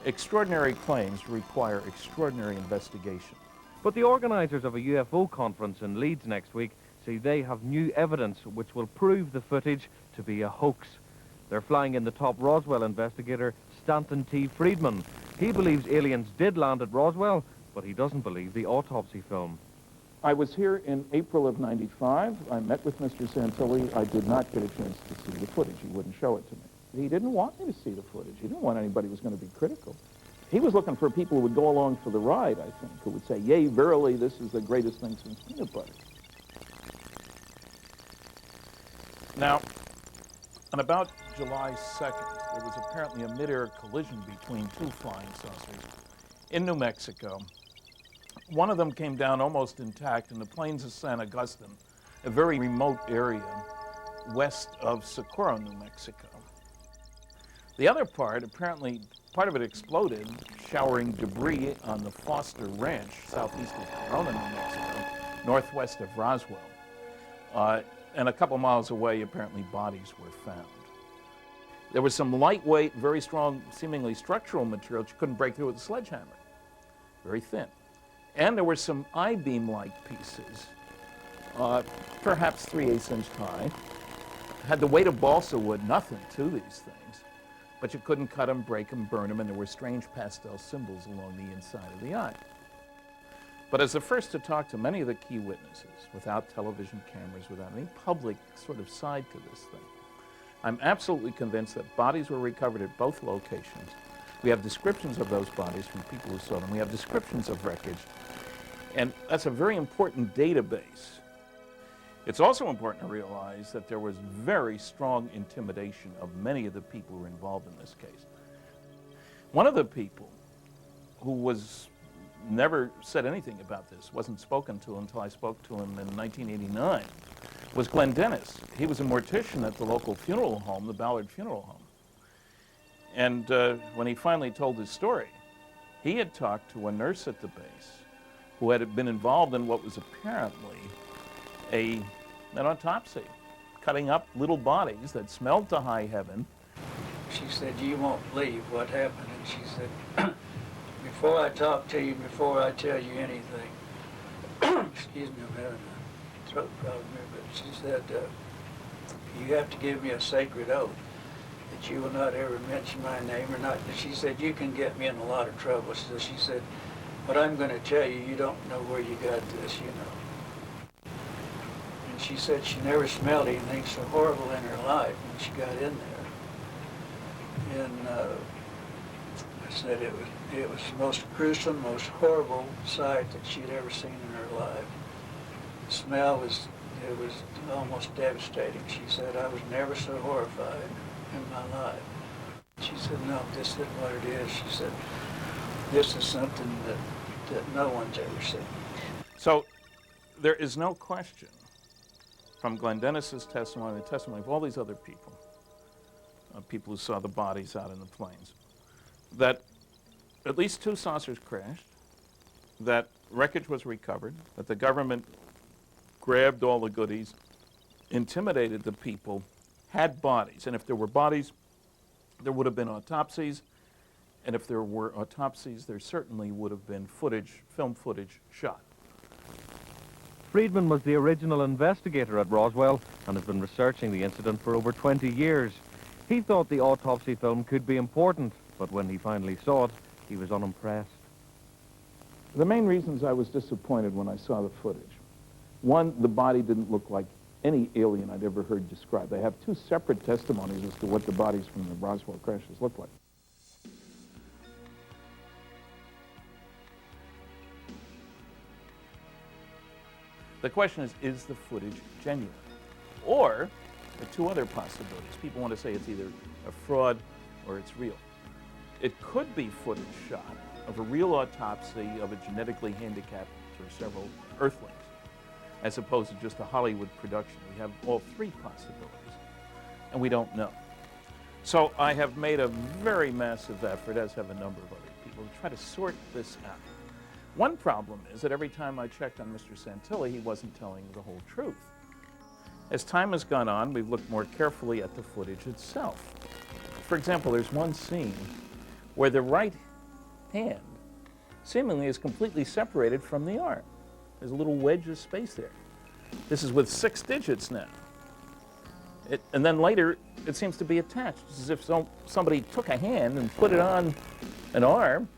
Extraordinary claims require extraordinary investigation. But the organizers of a UFO conference in Leeds next week say they have new evidence which will prove the footage to be a hoax. They're flying in the top Roswell investigator, Stanton T. Friedman. He believes aliens did land at Roswell, but he doesn't believe the autopsy film. I was here in April of '95. I met with Mr. Santilli. I did not get a chance to see the footage. He wouldn't show it to me. He didn't want me to see the footage. He didn't want anybody who was going to be critical. He was looking for people who would go along for the ride, I think, who would say, yea, verily, this is the greatest thing since peanut butter. Now, on about July 2nd, there was apparently a mid-air collision between two flying saucers in New Mexico. One of them came down almost intact in the plains of San Agustin, a very remote area west of Socorro, New Mexico. The other part, apparently, part of it exploded, showering debris on the Foster Ranch, southeast of Corona, New Mexico, northwest of Roswell. And a couple miles away, apparently, bodies were found. There was some lightweight, very strong, seemingly structural material that you couldn't break through with a sledgehammer. Very thin. And there were some I-beam-like pieces, perhaps 3/8 inch high. Had the weight of balsa wood, nothing to these things. But you couldn't cut them, break them, burn them, and there were strange pastel symbols along the inside of the eye. But as the first to talk to many of the key witnesses, without television cameras, without any public sort of side to this thing, I'm absolutely convinced that bodies were recovered at both locations. We have descriptions of those bodies from people who saw them. We have descriptions of wreckage. And that's a very important database. It's also important to realize that there was very strong intimidation of many of the people who were involved in this case. One of the people who was never said anything about this, wasn't spoken to until I spoke to him in 1989, was Glenn Dennis. He was a mortician at the local funeral home, the Ballard Funeral Home. And when he finally told his story, he had talked to a nurse at the base who had been involved in what was apparently an autopsy, cutting up little bodies that smelled to high heaven. She said, you won't believe what happened. And she said, before I talk to you, before I tell you anything, excuse me, I'm having a throat problem here, but she said, you have to give me a sacred oath that you will not ever mention my name or not. She said, you can get me in a lot of trouble. So she said, what I'm going to tell you, you don't know where you got this, you know. And she said she never smelled anything so horrible in her life when she got in there. And I said it was the most gruesome, most horrible sight that she'd ever seen in her life. The smell was almost devastating. She said, I was never so horrified in my life. She said, no, this isn't what it is. She said, this is something that no one's ever seen. So there is no question from Glenn Dennis's testimony, the testimony of all these other people, people who saw the bodies out in the plains, that at least 2 saucers crashed, that wreckage was recovered, that the government grabbed all the goodies, intimidated the people, had bodies. And if there were bodies, there would have been autopsies. And if there were autopsies, there certainly would have been footage, film footage shot. Friedman was the original investigator at Roswell and has been researching the incident for over 20 years. He thought the autopsy film could be important, but when he finally saw it, he was unimpressed. The main reasons I was disappointed when I saw the footage. One, the body didn't look like any alien I'd ever heard described. They have 2 separate testimonies as to what the bodies from the Roswell crashes look like. The question is the footage genuine? Or there are 2 other possibilities. People want to say it's either a fraud or it's real. It could be footage shot of a real autopsy of a genetically handicapped or several Earthlings, as opposed to just a Hollywood production. We have all 3 possibilities, and we don't know. So I have made a very massive effort, as have a number of other people, to try to sort this out. One problem is that every time I checked on Mr. Santilli, he wasn't telling the whole truth. As time has gone on, we've looked more carefully at the footage itself. For example, there's one scene where the right hand seemingly is completely separated from the arm. There's a little wedge of space there. This is with 6 digits now. And then later, it seems to be attached, as if somebody took a hand and put it on an arm.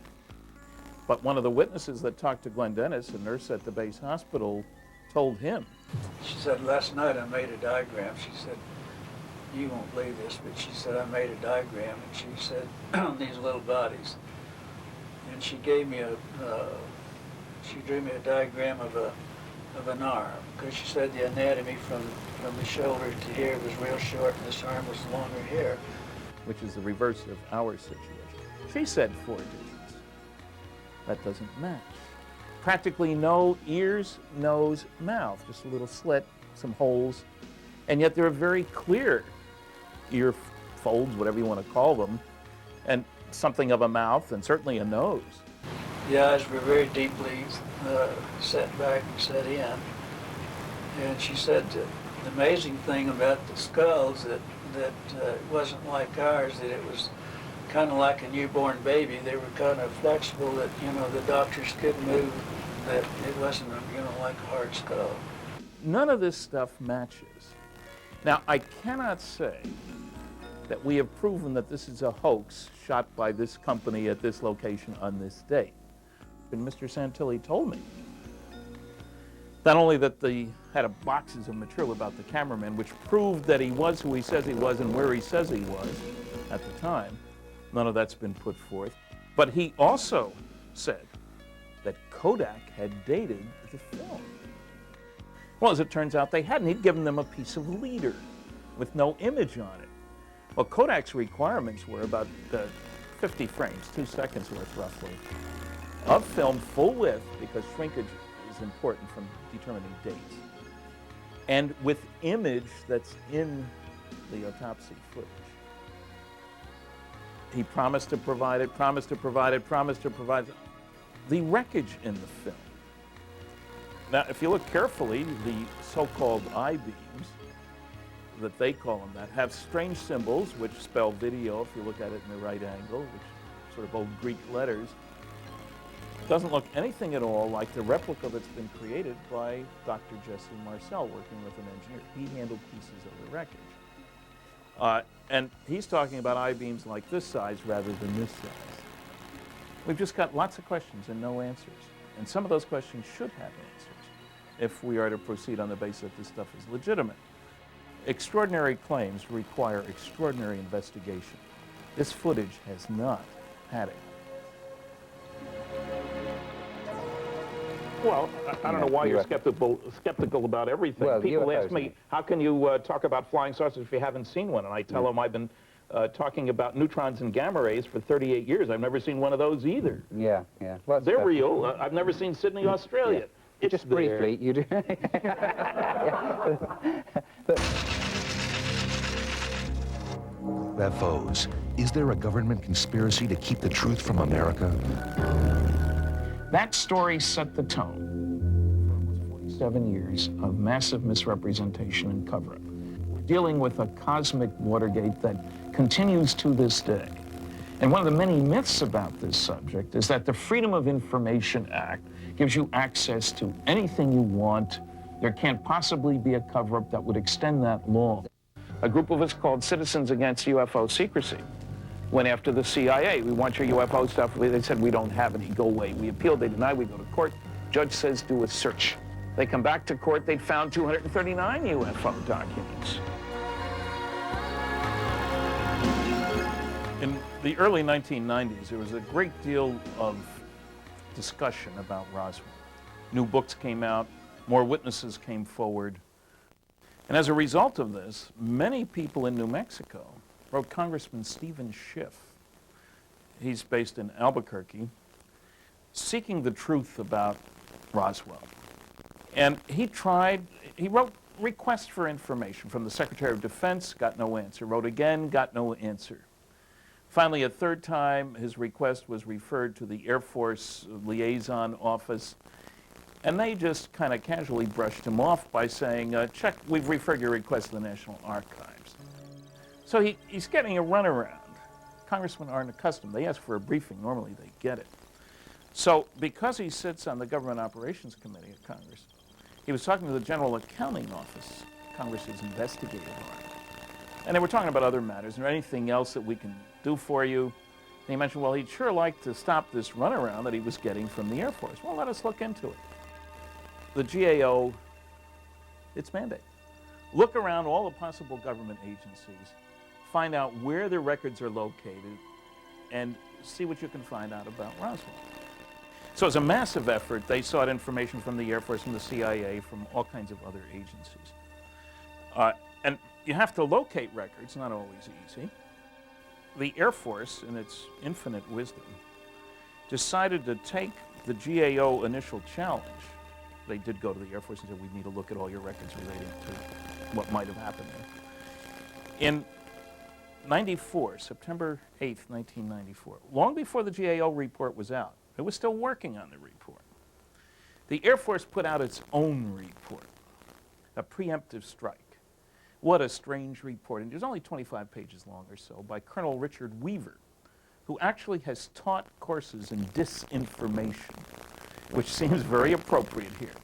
But one of the witnesses that talked to Glenn Dennis, a nurse at the base hospital, told him. She said, last night I made a diagram. She said, you won't believe this, but she said, I made a diagram, and she said, these little bodies. And she gave me she drew me a diagram of an arm, because she said the anatomy from the shoulder to here was real short, and this arm was longer here. Which is the reverse of our situation. She said 4 digits. That doesn't match. Practically no ears, nose, mouth, just a little slit, some holes, and yet there are very clear ear folds, whatever you want to call them, and something of a mouth and certainly a nose. The eyes were very deeply set back and set in. And she said the amazing thing about the skulls that it wasn't like ours, that it was kind of like a newborn baby. They were kind of flexible, that, you know, the doctors could move, that it wasn't, you know, like a hard skull. None of this stuff matches. Now, I cannot say that we have proven that this is a hoax shot by this company at this location on this date. And Mr. Santilli told me not only that they had boxes of material about the cameraman, which proved that he was who he says he was and where he says he was at the time. None of that's been put forth. But he also said that Kodak had dated the film. Well, as it turns out, they hadn't. He'd given them a piece of leader with no image on it. Well, Kodak's requirements were about 50 frames, 2 seconds worth roughly, of film full width, because shrinkage is important from determining dates, and with image that's in the autopsy footage. He promised to provide it, promised to provide it, promised to provide it. The wreckage in the film. Now, if you look carefully, the so-called I-beams, that they call them that, have strange symbols which spell video if you look at it in the right angle, which sort of old Greek letters. Doesn't look anything at all like the replica that's been created by Dr. Jesse Marcel, working with an engineer. He handled pieces of the wreckage. And he's talking about I-beams like this size rather than this size. We've just got lots of questions and no answers. And some of those questions should have answers if we are to proceed on the basis that this stuff is legitimate. Extraordinary claims require extraordinary investigation. This footage has not had it. Well, I don't know why you're skeptical about everything. Well, people ask me, how can you talk about flying saucers if you haven't seen one? And I tell them I've been talking about neutrons and gamma rays for 38 years. I've never seen one of those either. Yeah, yeah. Well, they're real. I've never seen Sydney, Australia. Yeah. It's just there. Briefly, you do. UFOs. Is there a government conspiracy to keep the truth from America? That story set the tone for almost 47 years of massive misrepresentation and cover-up. We're dealing with a cosmic Watergate that continues to this day. And one of the many myths about this subject is that the Freedom of Information Act gives you access to anything you want. There can't possibly be a cover-up that would extend that law. A group of us called Citizens Against UFO Secrecy went after the CIA. We want your UFO stuff. They said, we don't have any, go away. We appealed, they denied, we go to court. Judge says, do a search. They come back to court, they'd found 239 UFO documents. In the early 1990s, there was a great deal of discussion about Roswell. New books came out, more witnesses came forward. And as a result of this, many people in New Mexico wrote Congressman Stephen Schiff. He's based in Albuquerque, seeking the truth about Roswell. And he wrote requests for information from the Secretary of Defense, got no answer. Wrote again, got no answer. Finally, a third time, his request was referred to the Air Force Liaison Office, and they just kind of casually brushed him off by saying, check, we've referred your request to the National Archives. So he's getting a runaround. Congressmen aren't accustomed. They ask for a briefing. Normally they get it. So because he sits on the Government Operations Committee of Congress, he was talking to the General Accounting Office, Congress's investigative arm. And they were talking about other matters. Is there anything else that we can do for you? And he mentioned, well, he'd sure like to stop this runaround that he was getting from the Air Force. Well, let us look into it. The GAO, its mandate. Look around all the possible government agencies, find out where their records are located, and see what you can find out about Roswell. So it's a massive effort. They sought information from the Air Force, from the CIA, from all kinds of other agencies. And you have to locate records, not always easy. The Air Force, in its infinite wisdom, decided to take the GAO initial challenge. They did go to the Air Force and said, we need to look at all your records relating to what might have happened there. In 94, September 8th, 1994, long before the GAO report was out, it was still working on the report. The Air Force put out its own report, a preemptive strike. What a strange report. And it was only 25 pages long or so, by Colonel Richard Weaver, who actually has taught courses in disinformation, which seems very appropriate here.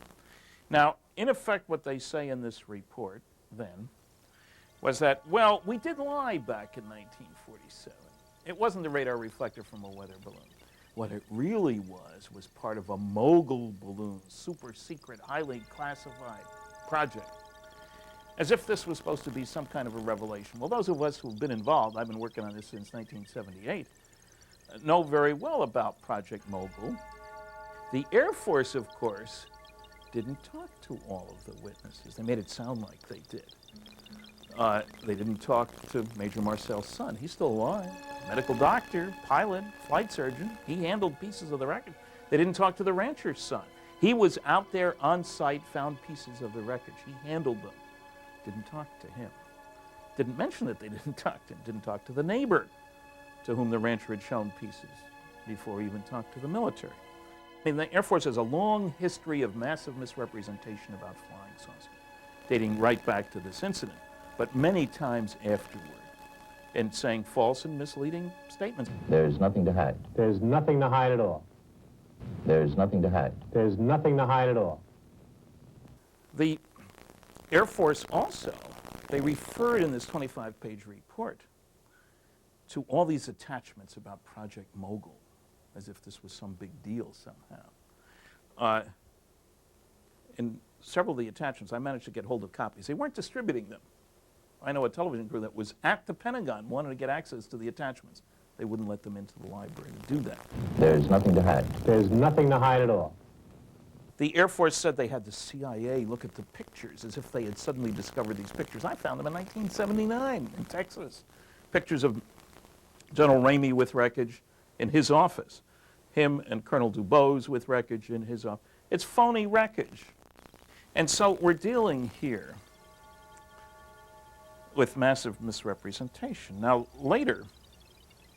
Now, in effect, what they say in this report then was that, well, we did lie back in 1947. It wasn't the radar reflector from a weather balloon. What it really was part of a mogul balloon, super secret, highly classified project. As if this was supposed to be some kind of a revelation. Well, those of us who've been involved, I've been working on this since 1978, know very well about Project Mogul. The Air Force, of course, didn't talk to all of the witnesses. They made it sound like they did. They didn't talk to Major Marcel's son. He's still alive. Medical doctor, pilot, flight surgeon. He handled pieces of the record. They didn't talk to the rancher's son. He was out there on site, found pieces of the wreckage. He handled them. Didn't talk to him. Didn't mention that they didn't talk to him. Didn't talk to the neighbor to whom the rancher had shown pieces before he even talked to the military. I mean, the Air Force has a long history of massive misrepresentation about flying saucers, dating right back to this incident, but many times afterward, and saying false and misleading statements. There's nothing to hide. There's nothing to hide at all. There's nothing to hide. There's nothing to hide at all. The Air Force also, they referred in this 25-page report to all these attachments about Project Mogul, as if this was some big deal somehow. In several of the attachments, I managed to get hold of copies. They weren't distributing them. I know a television crew that was at the Pentagon wanted to get access to the attachments. They wouldn't let them into the library to do that. There's nothing to hide. There's nothing to hide at all. The Air Force said they had the CIA look at the pictures as if they had suddenly discovered these pictures. I found them in 1979 in Texas. Pictures of General Ramey with wreckage in his office. Him and Colonel Dubose with wreckage in his office. It's phony wreckage. And so we're dealing here with massive misrepresentation. Now, later,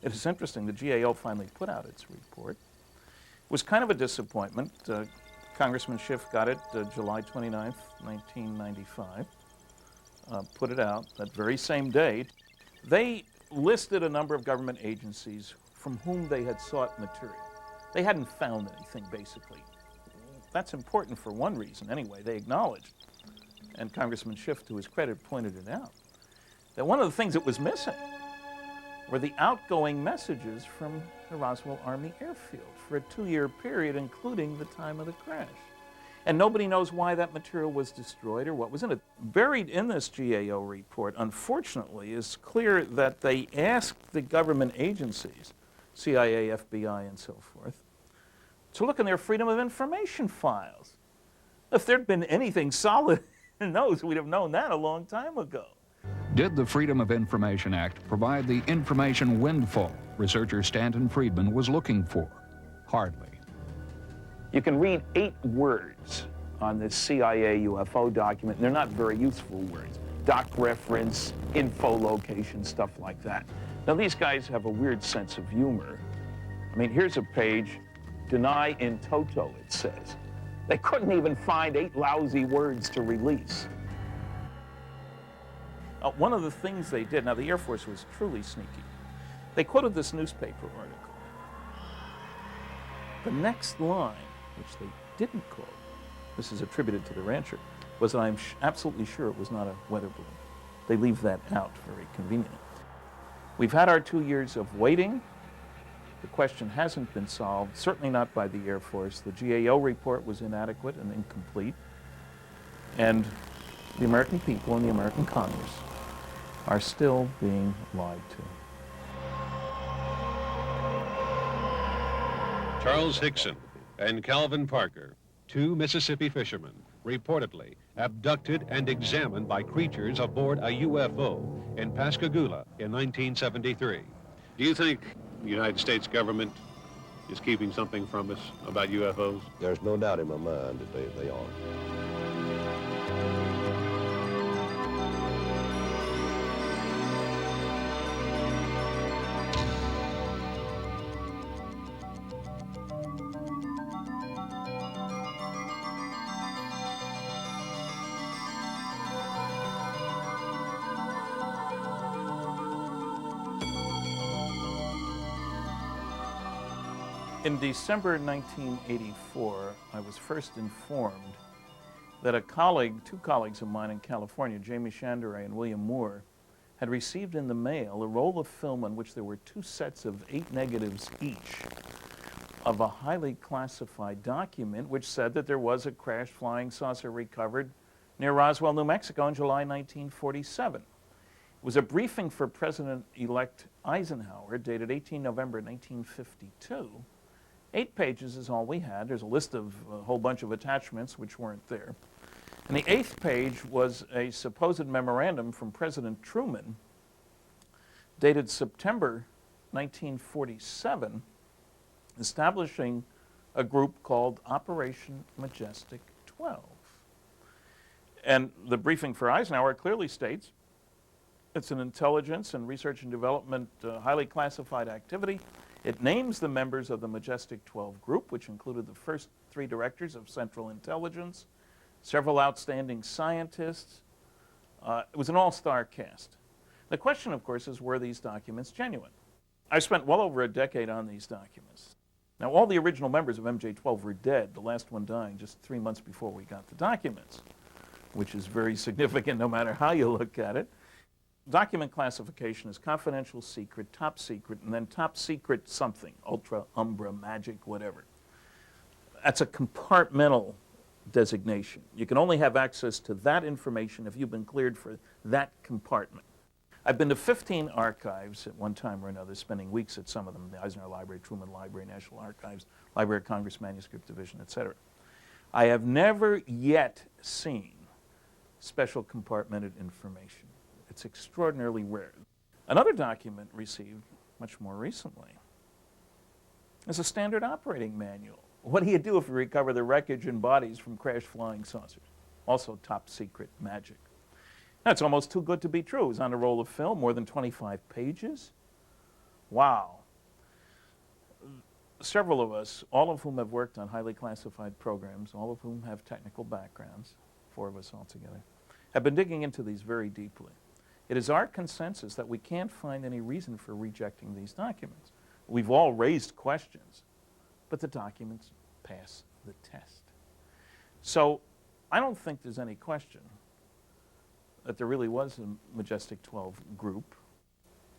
it is interesting, the GAO finally put out its report. It was kind of a disappointment. Congressman Schiff got it July 29th, 1995, put it out that very same day. They listed a number of government agencies from whom they had sought material. They hadn't found anything, basically. That's important for one reason, anyway. They acknowledged, and Congressman Schiff, to his credit, pointed it out, that one of the things that was missing were the outgoing messages from the Roswell Army Airfield for a 2-year period, including the time of the crash. And nobody knows why that material was destroyed or what was in it. Buried in this GAO report, unfortunately, is clear that they asked the government agencies, CIA, FBI, and so forth, to look in their Freedom of Information files. If there'd been anything solid in those, we'd have known that a long time ago. Did the Freedom of Information Act provide the information windfall researcher Stanton Friedman was looking for? Hardly. You can read 8 words on this CIA UFO document, and they're not very useful words. Doc reference, info location, stuff like that. Now, these guys have a weird sense of humor. I mean, here's a page, deny in toto, it says. They couldn't even find 8 lousy words to release. One of the things they did, now the Air Force was truly sneaky. They quoted this newspaper article. The next line, which they didn't quote, this is attributed to the rancher, was that I'm absolutely sure it was not a weather balloon. They leave that out very conveniently. We've had our 2 years of waiting. The question hasn't been solved, certainly not by the Air Force. The GAO report was inadequate and incomplete. And the American people and the American Congress are still being lied to. Charles Hickson and Calvin Parker, two Mississippi fishermen, reportedly abducted and examined by creatures aboard a UFO in Pascagoula in 1973. Do you think the United States government is keeping something from us about UFOs? There's no doubt in my mind that they are. In December 1984, I was first informed that two colleagues of mine in California, Jamie Chandray and William Moore, had received in the mail a roll of film on which there were 2 sets of 8 negatives each of a highly classified document which said that there was a crashed flying saucer recovered near Roswell, New Mexico in July 1947. It was a briefing for President-elect Eisenhower dated 18 November 1952. 8 pages is all we had. There's a list of a whole bunch of attachments which weren't there. And the 8th page was a supposed memorandum from President Truman dated September 1947 establishing a group called Operation Majestic 12. And the briefing for Eisenhower clearly states it's an intelligence and research and development highly classified activity. It names the members of the Majestic 12 group, which included the first 3 directors of Central Intelligence, several outstanding scientists. It was an all-star cast. The question, of course, is were these documents genuine? I spent well over a decade on these documents. Now, all the original members of MJ-12 were dead, the last one dying just 3 months before we got the documents, which is very significant no matter how you look at it. Document classification is confidential, secret, top secret, and then top secret something, ultra, umbra, magic, whatever. That's a compartmental designation. You can only have access to that information if you've been cleared for that compartment. I've been to 15 archives at one time or another, spending weeks at some of them, the Eisenhower Library, Truman Library, National Archives, Library of Congress Manuscript Division, etc. I have never yet seen special compartmented information. It's extraordinarily rare. Another document received much more recently is a standard operating manual. What do you do if you recover the wreckage and bodies from crashed flying saucers? Also top secret magic. That's almost too good to be true. It was on a roll of film, more than 25 pages. Wow. Several of us, all of whom have worked on highly classified programs, all of whom have technical backgrounds, 4 of us altogether, have been digging into these very deeply. It is our consensus that we can't find any reason for rejecting these documents. We've all raised questions, but the documents pass the test. So I don't think there's any question that there really was a Majestic 12 group.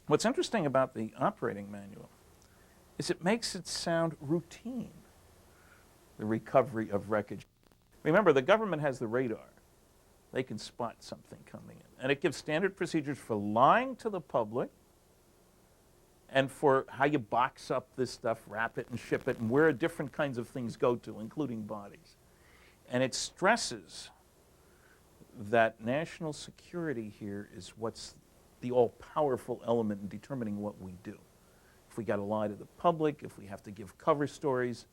What's interesting about the operating manual is it makes it sound routine, the recovery of wreckage. Remember, the government has the radar. They can spot something coming in. And it gives standard procedures for lying to the public and for how you box up this stuff, wrap it and ship it, and where different kinds of things go to, including bodies. And it stresses that national security here is what's the all-powerful element in determining what we do. If we got to lie to the public, if we have to give cover stories,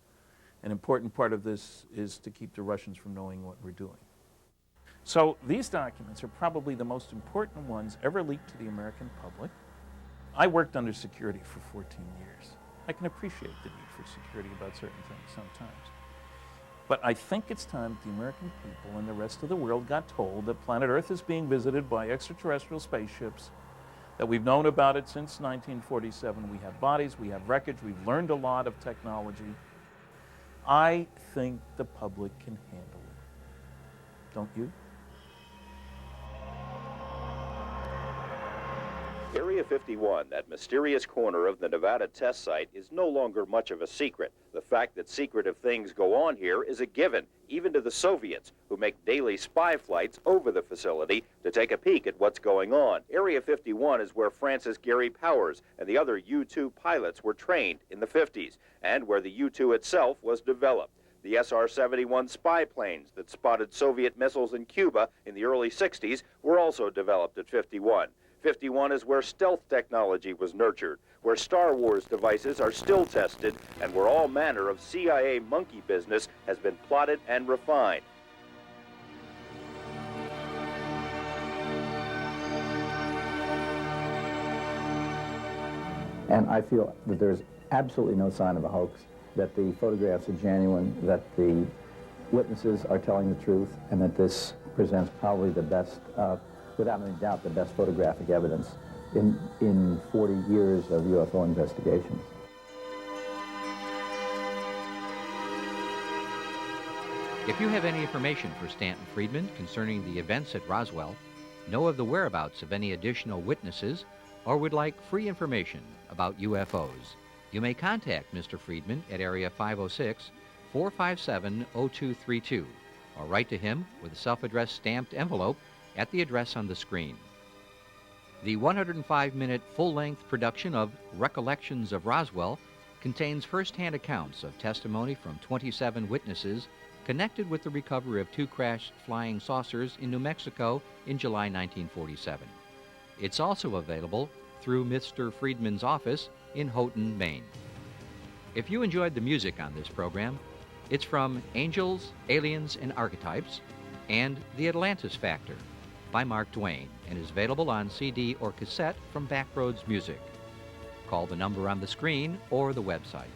an important part of this is to keep the Russians from knowing what we're doing. So these documents are probably the most important ones ever leaked to the American public. I worked under security for 14 years. I can appreciate the need for security about certain things sometimes. But I think it's time that the American people and the rest of the world got told that planet Earth is being visited by extraterrestrial spaceships, that we've known about it since 1947. We have bodies, we have wreckage, we've learned a lot of technology. I think the public can handle it. Don't you? Area 51, that mysterious corner of the Nevada test site, is no longer much of a secret. The fact that secretive things go on here is a given, even to the Soviets, who make daily spy flights over the facility to take a peek at what's going on. Area 51 is where Francis Gary Powers and the other U-2 pilots were trained in the 50s, and where the U-2 itself was developed. The SR-71 spy planes that spotted Soviet missiles in Cuba in the early 60s were also developed at 51. 51 is where stealth technology was nurtured, where Star Wars devices are still tested, and where all manner of CIA monkey business has been plotted and refined. And I feel that there's absolutely no sign of a hoax, that the photographs are genuine, that the witnesses are telling the truth, and that this presents probably the best, without any doubt, the best photographic evidence in 40 years of UFO investigations. If you have any information for Stanton Friedman concerning the events at Roswell, know of the whereabouts of any additional witnesses, or would like free information about UFOs, you may contact Mr. Friedman at area 506-457-0232, or write to him with a self-addressed stamped envelope at the address on the screen. The 105-minute full-length production of Recollections of Roswell contains first-hand accounts of testimony from 27 witnesses connected with the recovery of 2 crashed flying saucers in New Mexico in July 1947. It's also available through Mr. Friedman's office in Houghton, Maine. If you enjoyed the music on this program, it's from Angels, Aliens, and Archetypes and The Atlantis Factor by Mark Twain, and is available on CD or cassette from Backroads Music. Call the number on the screen or the website.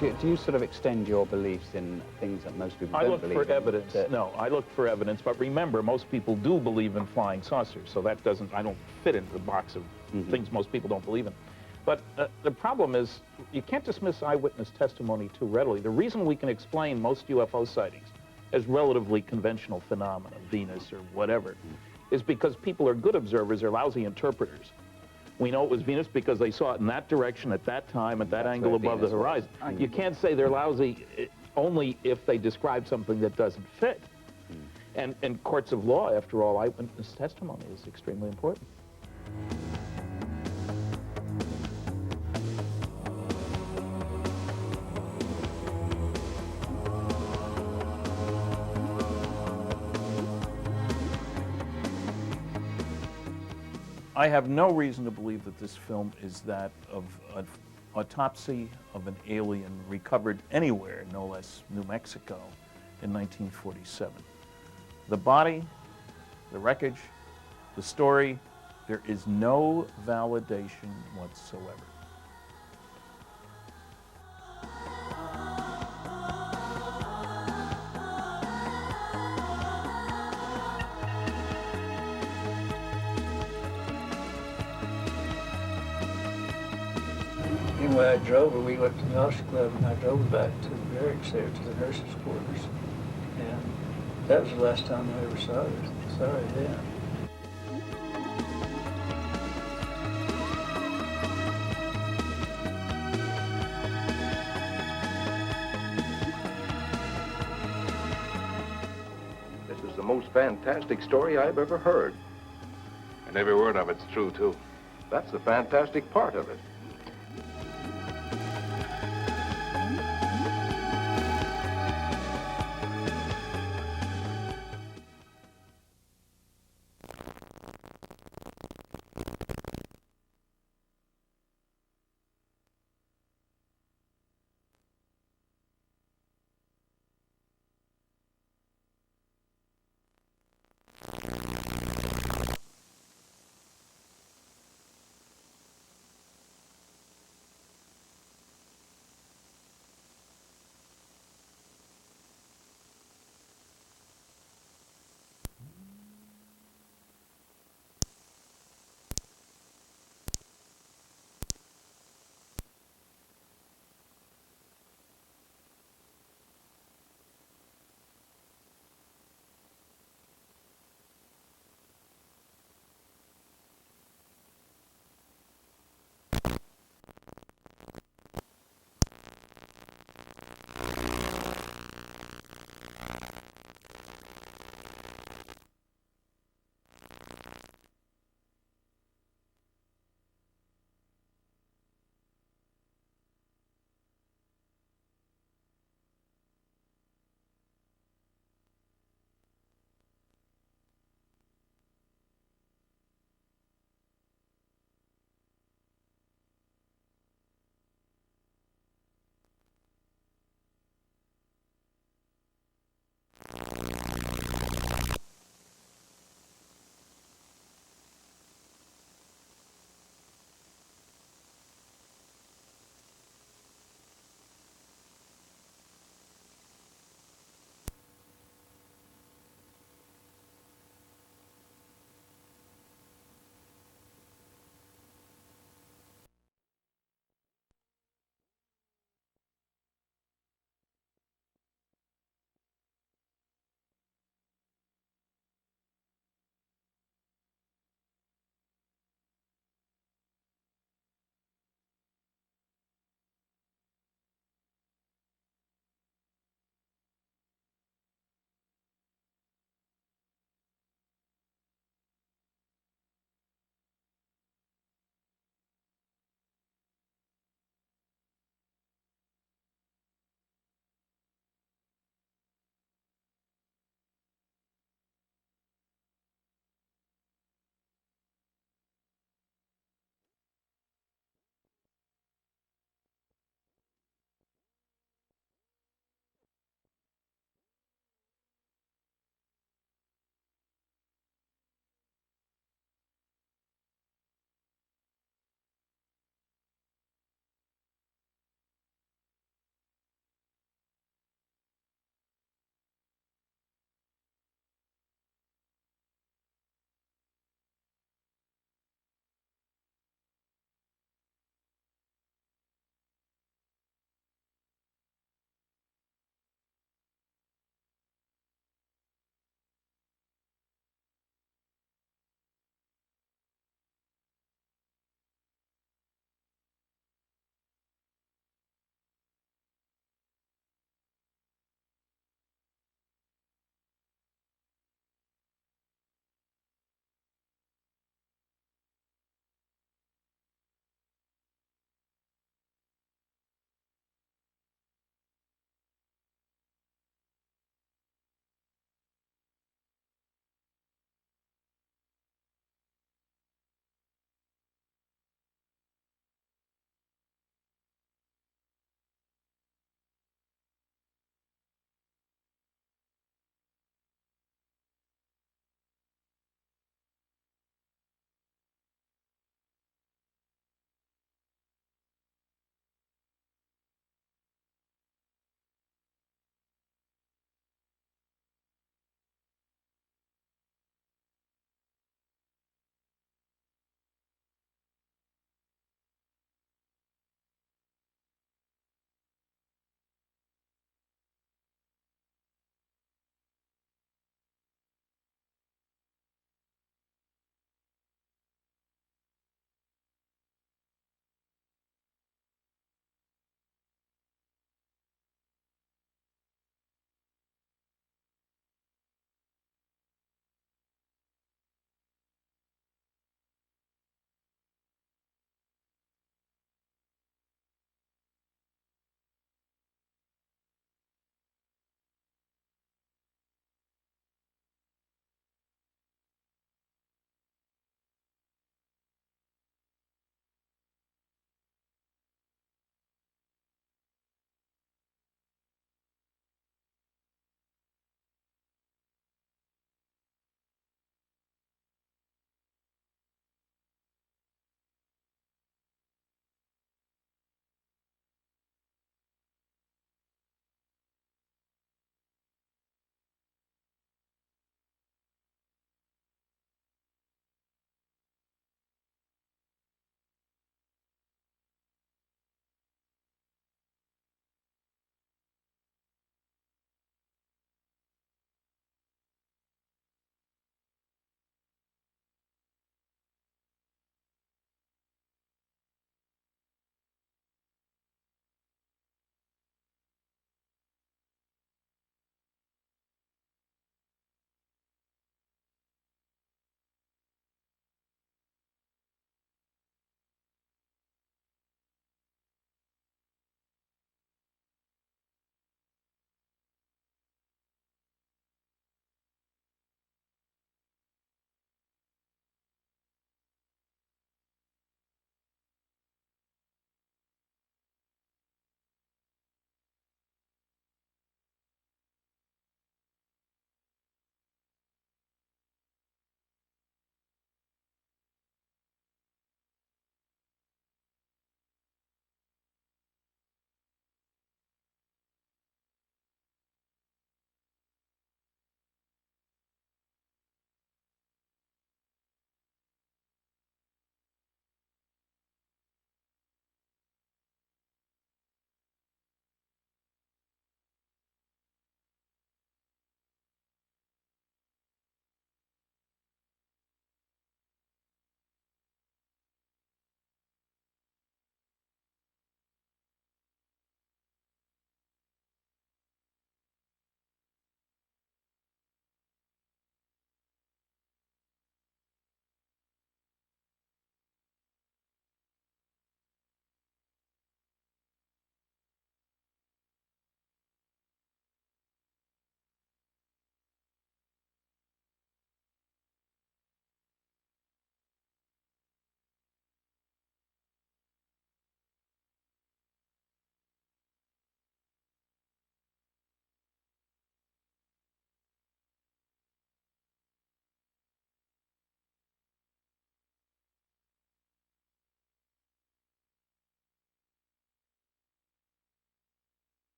Do you sort of extend your beliefs in things that most people don't believe in? I look for evidence. No, I look for evidence, but remember, most people do believe in flying saucers, so that doesn't, I don't fit into the box of things most people don't believe in. But the problem is, you can't dismiss eyewitness testimony too readily. The reason we can explain most UFO sightings as relatively conventional phenomena, Venus or whatever, is because people are good observers, they're lousy interpreters. We know it was Venus because they saw it in that direction at that time, at that angle above the horizon. You can't say they're lousy only if they describe something that doesn't fit. And in courts of law, after all, eyewitness testimony is extremely important. I have no reason to believe that this film is that of an autopsy of an alien recovered anywhere, no less New Mexico, in 1947. The body, the wreckage, the story, there is no validation whatsoever. Anyway, I drove her. We went to the Elks Club, and I drove her back to the barracks there, to the nurses' quarters. And that was the last time I ever saw her. Sorry, then. This is the most fantastic story I've ever heard. And every word of it's true, too. That's the fantastic part of it.